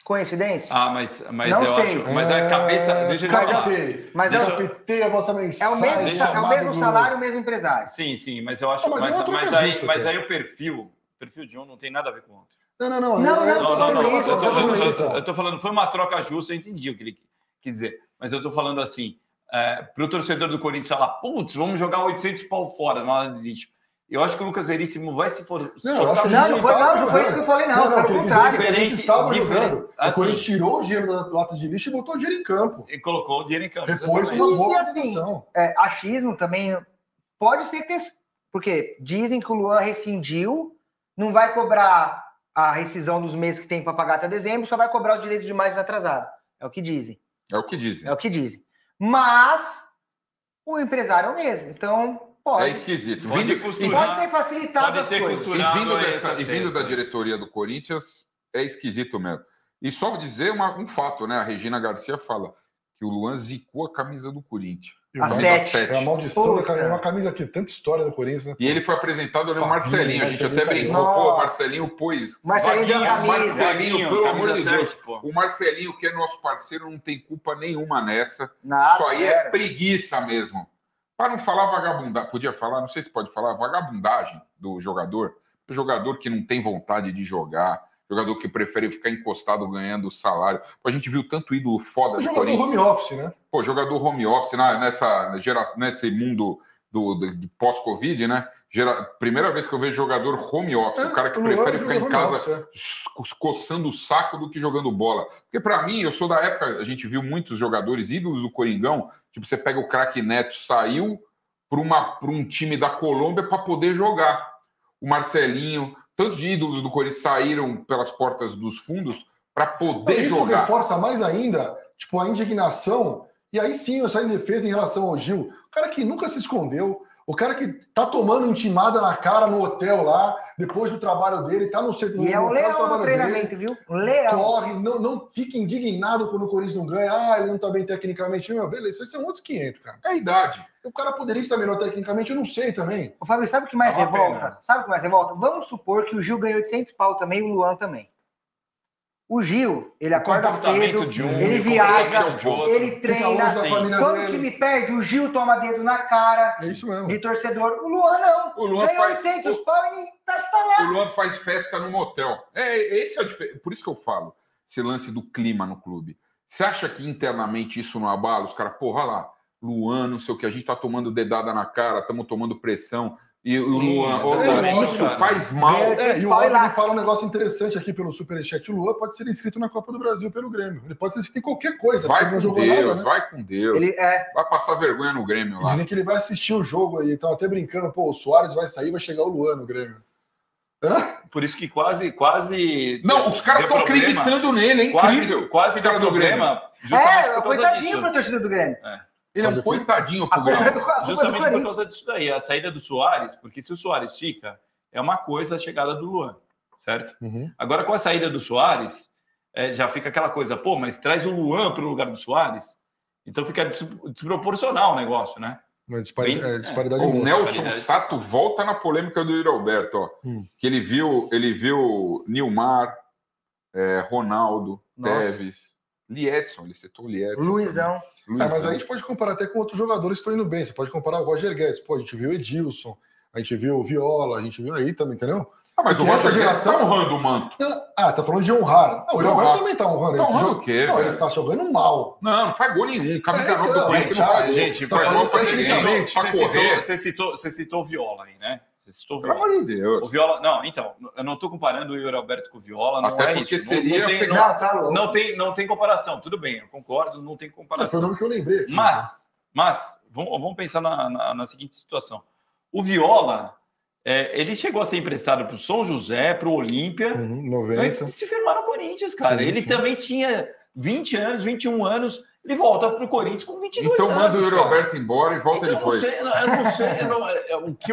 Coincidência? Mas não eu sei. acho. Mas a cabeça. Deixa eu falar. Mas eu captei a vossa mensagem. É o mesmo salário, o mesmo empresário. Sim, mas eu acho. Mas aí o perfil de um não tem nada a ver com o outro. Não. Eu tô falando, foi uma troca justa, eu entendi o que ele quis dizer. Mas eu tô falando assim, para o torcedor do Corinthians falar, putz, vamos jogar 800 pau fora na hora de lixo. Eu acho que o Lucas Veríssimo vai se for. Não foi isso que eu falei, não. Pelo contrário. A gente estava jogando. O Corinthians tirou o dinheiro da lata de lixo e botou o dinheiro em campo. E colocou o dinheiro em campo. Depois uma boa assim, achismo também pode ser que tenha. Porque dizem que o Luan rescindiu, não vai cobrar a rescisão dos meses que tem para pagar até dezembro, só vai cobrar os direitos de mais atrasado. É o que dizem. É o que dizem. Mas o empresário é o mesmo. Então. Pode. É esquisito. Pode ter facilitado as coisas. E vindo da diretoria do Corinthians, é esquisito mesmo. E só vou dizer um fato, né? A Regina Garcia fala que o Luan zicou a camisa do Corinthians. A 7. É a maldição, é uma camisa que tanta história do Corinthians, né? E ele foi apresentado no Marcelinho. A gente até brincou, Marcelinho pôs. Marcelinho, pelo amor de Deus. O Marcelinho, que é nosso parceiro, não tem culpa nenhuma nessa. Isso aí é preguiça mesmo. Para não falar vagabundagem, podia falar, não sei se pode falar, vagabundagem do jogador. O jogador que não tem vontade de jogar, jogador que prefere ficar encostado ganhando salário. A gente viu tanto ídolo foda do Corinthians. Jogador home office, né? Jogador home office, nesse mundo do pós-Covid, né? Primeira vez que eu vejo jogador home office, o cara que prefere ficar em casa coçando o saco do que jogando bola. Porque para mim, eu sou da época, a gente viu muitos jogadores ídolos do Coringão, tipo, você pega o craque Neto, saiu para um time da Colômbia para poder jogar. O Marcelinho, tantos ídolos do Corinthians saíram pelas portas dos fundos para poder jogar. Isso reforça mais ainda tipo, a indignação, e aí sim eu saio em defesa em relação ao Gil. O cara que nunca se escondeu, o cara que tá tomando intimada na cara no hotel lá, depois do trabalho dele, tá no centro. E é um leão no treinamento, viu? Um leão. Corre, não fica indignado quando o Corinthians não ganha. Ele não tá bem tecnicamente. Meu, beleza, esses são outros 500, cara. É a idade. O cara poderia estar melhor tecnicamente, eu não sei também. O Fábio, sabe o que mais revolta? Sabe o que mais revolta? Vamos supor que o Gil ganhou 800 pau também, o Luan também. O Gil, ele acorda cedo, ele viaja, ele treina. Quando o time perde, o Gil toma dedo na cara de torcedor. O Luan não. O Luan ganhou faz 800 pau e tá lá. O Luan faz festa no motel. Esse é o diferente. Por isso que eu falo, esse lance do clima no clube. Você acha que internamente isso não abala? Os caras, porra lá, Luan, não sei o que, a gente tá tomando dedada na cara, estamos tomando pressão. E o Luan, isso faz mal. E o Luan fala um negócio interessante aqui pelo Superchat. O Luan pode ser inscrito na Copa do Brasil pelo Grêmio. Ele pode ser inscrito em qualquer coisa. Vai com Deus, vai com Deus. Vai passar vergonha no Grêmio lá. Dizem que ele vai assistir o jogo aí. Estão até brincando, pô, o Soares vai sair, vai chegar o Luan no Grêmio. Por isso que quase. Não, os caras estão acreditando nele, é incrível. Quase deu problema. Coitadinho pra torcida do Grêmio. Ele é um coitadinho pro Grêmio. Justamente por causa disso daí. A saída do Soares, porque se o Soares fica, é uma coisa a chegada do Luan, certo? Agora, com a saída do Soares, já fica aquela coisa, pô, mas traz o Luan para o lugar do Soares, então fica desproporcional o negócio, né? Disparidade. O Nelson Sato volta na polêmica do Yuri Alberto, ó, que ele viu Nilmar, Ronaldo, Tevez, Liedson, ele citou o Liedson. Luizão. Mas a gente pode comparar até com outros jogadores que estão indo bem. Você pode comparar o Roger Guedes. Pô, a gente viu o Edilson, a gente viu o Viola, a gente viu aí também, entendeu? Mas o Roger Guedes tá honrando o manto. Você tá falando de honrar. Não, o Roberto também tá honrando. Tá honrando o quê? Não, ele está jogando mal. Não faz gol nenhum. Camisa 9 do Corinthians não faz gol. Gente, faz gol pra correr. Você citou o Viola aí, né? Você citou o Viola. Pelo amor de Deus. O Viola, não, então, eu não tô comparando o Yuri Alberto com o Viola, não até é porque isso. Seria não tem comparação. Tudo bem, eu concordo, não tem comparação. Foi o nome que eu lembrei aqui. Mas vamos pensar na seguinte situação. O Viola, ele chegou a ser emprestado para o São José, para o Olímpia, 90. antes de se firmar no Corinthians, cara. Ele também tinha 20 anos, 21 anos, ele volta para o Corinthians com 22 anos. Então manda o Yuri Alberto embora e volta depois. Eu não sei.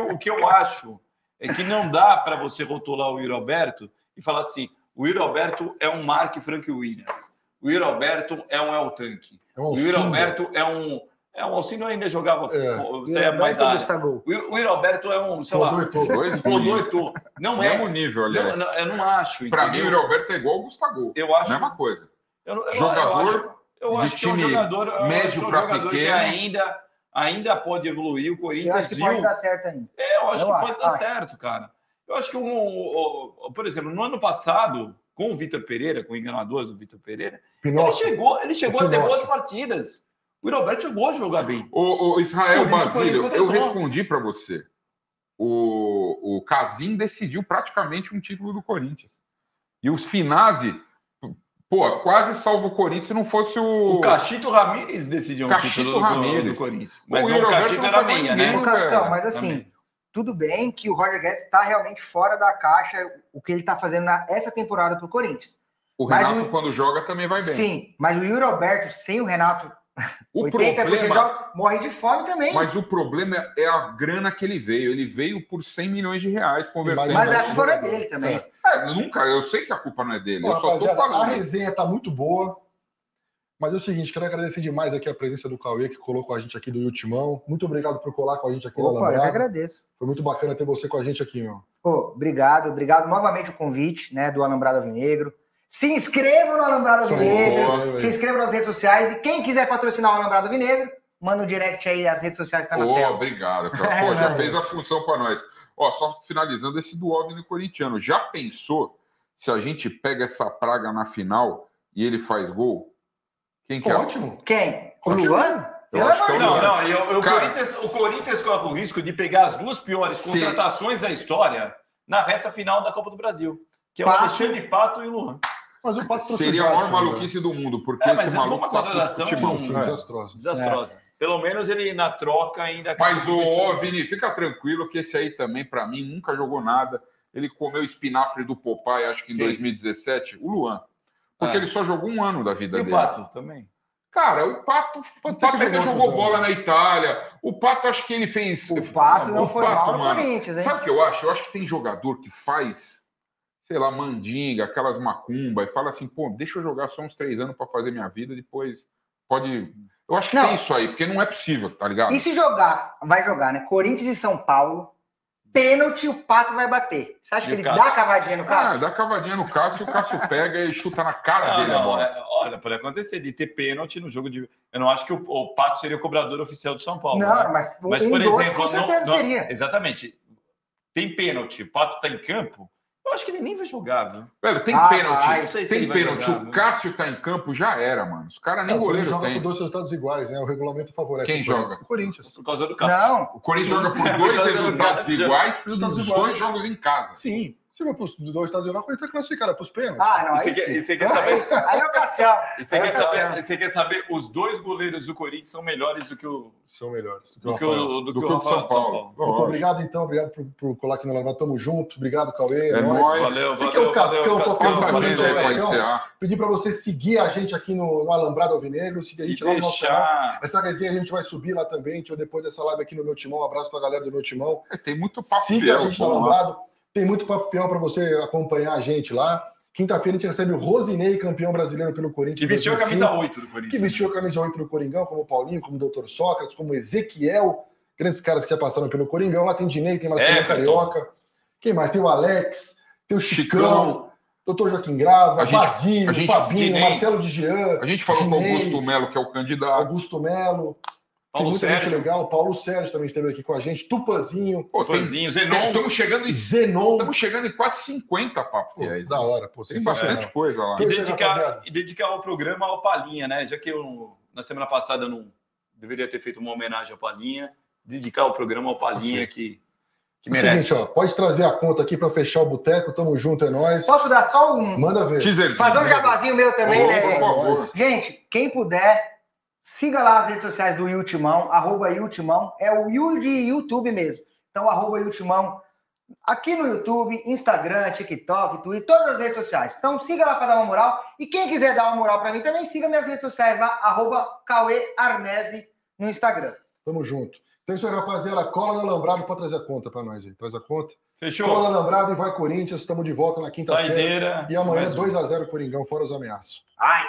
O que eu acho é que não dá para você rotular o Yuri Alberto e falar assim, o Yuri Alberto é um Mark Frank Williams, o Yuri Alberto é um El Tanque, o Yuri Alberto é um Alcino ainda jogava. Você é mais da área. O Yuri Alberto é um, sei lá, Clodoito. Não é mesmo nível, aliás. Eu não acho. Para mim, o Yuri Alberto é igual o Gustavo. Eu acho. Mesma coisa. Eu acho que é um jogador médio para pequeno. Que ainda pode evoluir. O Corinthians. Eu acho que pode dar certo ainda. Eu acho que pode dar certo, cara. Eu acho que, por exemplo, no ano passado, com o Vitor Pereira, com o enganador do Vitor Pereira, ele chegou a ter boas partidas. O Roberto chegou a jogar bem. O Israel Basílio, eu respondi para você. O Casim decidiu praticamente um título do Corinthians. E os Finazzi, quase salvo o Corinthians se não fosse o Cachito Ramírez decidiu um título do Corinthians. Mas o Cachito era meia, né? Mas assim, tudo bem que o Roger Guedes está realmente fora da caixa o que ele está fazendo essa temporada para o Corinthians. O Renato, quando joga, também vai bem. Sim, mas o Yuri Alberto, sem o Renato... O problema morre de fome também. Mas o problema é a grana que ele veio. Ele veio por 100 milhões de reais convertendo. Mas a culpa não é dele também. Eu sei que a culpa não é dele. Eu só tô falando. A resenha tá muito boa. Mas é o seguinte, quero agradecer demais aqui a presença do Cauê, que colocou a gente aqui do Ultimão. Muito obrigado por colar com a gente aqui na Alambrado. Eu que agradeço. Foi muito bacana ter você com a gente aqui, meu. Obrigado novamente o convite, né, do Alambrado Alvinegro. Se inscreva no Alambrado Alvinegro, se inscreva nas redes sociais e quem quiser patrocinar o Alambrado Alvinegro, manda um direct aí, as redes sociais estão na tela. Obrigado, cara. Já fez a função para nós. Só finalizando esse do Alvino corintiano. Já pensou se a gente pega essa praga na final e ele faz gol? Quem que é? Ótimo. Quem? O Luan? O Corinthians corre o risco de pegar as duas piores contratações da história na reta final da Copa do Brasil, que é o Alexandre Pato e o Luan. Mas o Pato seria a maior maluquice do mundo, porque esse maluco uma contratação desastrosa. Pelo menos ele na troca ainda... Mas Vini, fica tranquilo que esse aí também, para mim, nunca jogou nada. Ele comeu espinafre do Popeye, acho que em 2017, o Luan. Porque ele só jogou um ano da vida dele. E o Pato também. Cara, o Pato ainda jogou bola na Itália. O Pato, acho que ele fez... O Pato não foi mal no Corinthians, hein? Sabe o que eu acho? Eu acho que tem jogador que faz, sei lá, mandinga, aquelas macumba, e fala assim, pô, deixa eu jogar só uns 3 anos para fazer minha vida, depois pode... Eu acho que tem isso aí, porque não é possível, tá ligado? E se jogar, vai jogar, né? Corinthians e São Paulo, pênalti, o Pato vai bater. Você acha que ele dá cavadinha no Cássio? Dá cavadinha no Cássio, o Cássio pega e chuta na cara dele a bola. Olha, pode acontecer de ter pênalti no jogo de... Eu não acho que o Pato seria o cobrador oficial do São Paulo. Não, né? mas por exemplo, com certeza seria. Exatamente. Tem pênalti, o Pato tá em campo, eu acho que ele nem vai jogar, viu? Velho, tem pênalti. Tem pênalti. O Cássio tá em campo, já era, mano. Os caras nem goleiro joga tem. por 2 resultados iguais, né? O regulamento favorece. Quem joga? O Corinthians. Por causa do Cássio. Não. O Corinthians joga por 2 resultados iguais e os 2 jogos em casa. Sim. Se vai para os 2 estados iguais, o Corinthians é classificado, é para os pênaltis. Não, e você quer saber... Aí é o Cassião. E você quer saber, os 2 goleiros do Corinthians são melhores do que o... São melhores. Do que o São Paulo. Obrigado, então. Obrigado por colar aqui na Alambrado. Tamo junto. Obrigado, Cauê. É nóis. Valeu. Você que é o Cascão, Cascão. Pedir para você seguir a gente aqui no Alambrado Alvinegro. Seguir a gente lá no nosso canal. Essa resenha a gente vai subir lá também. Depois dessa live aqui no Meu Timão. Um abraço para a galera do Meu Timão. Tem muito papo fiel. Siga a gente no Alambrado. Tem muito papo fiel para você acompanhar a gente lá. Quinta-feira a gente recebe o Rosinei, campeão brasileiro pelo Corinthians. Que vestiu a camisa 8 do Corinthians. Que vestiu a camisa 8 do Coringão, como o Paulinho, como o Dr. Sócrates, como o Ezequiel. Grandes caras que já passaram pelo Coringão. Lá tem Dinei, tem Marcelo Carioca. Quem mais? Tem o Alex, tem o Chicão, Dr. Joaquim Grava, Basílio, Fabinho, Marcelo de Jean. A gente falou com o Augusto Melo, que é o candidato. Augusto Melo. Paulo Sérgio. Muito legal. Paulo Sérgio também esteve aqui com a gente. Tupanzinho. Zenon. Estamos chegando em quase 50 papos fiéis. Da hora. Pô, tem bastante coisa lá. E dedicar o programa ao Palinha, né? Já que na semana passada eu não deveria ter feito uma homenagem ao Palinha. Dedicar o programa ao Palinha que merece. Seguinte, pode trazer a conta aqui para fechar o boteco. Tamo junto, é nóis. Posso dar só um... Manda ver. Fazer um jabazinho meu também, né? Por favor. Gente, quem puder... Siga lá as redes sociais do Yutimão, @Yutimão, é o Yu de YouTube mesmo. Então, @Yutimão, aqui no YouTube, Instagram, TikTok, Twitter, todas as redes sociais. Então, siga lá para dar uma moral. E quem quiser dar uma moral para mim também, siga minhas redes sociais lá, @Cauê Arnese no Instagram. Tamo junto. Então, isso aí, rapaziada. Cola no Alambrado para trazer a conta para nós aí. Traz a conta. Fechou. Cola no Alambrado e vai Corinthians. Estamos de volta na quinta-feira. Saideira. E amanhã 2-0 Coringão, fora os ameaços. Ai!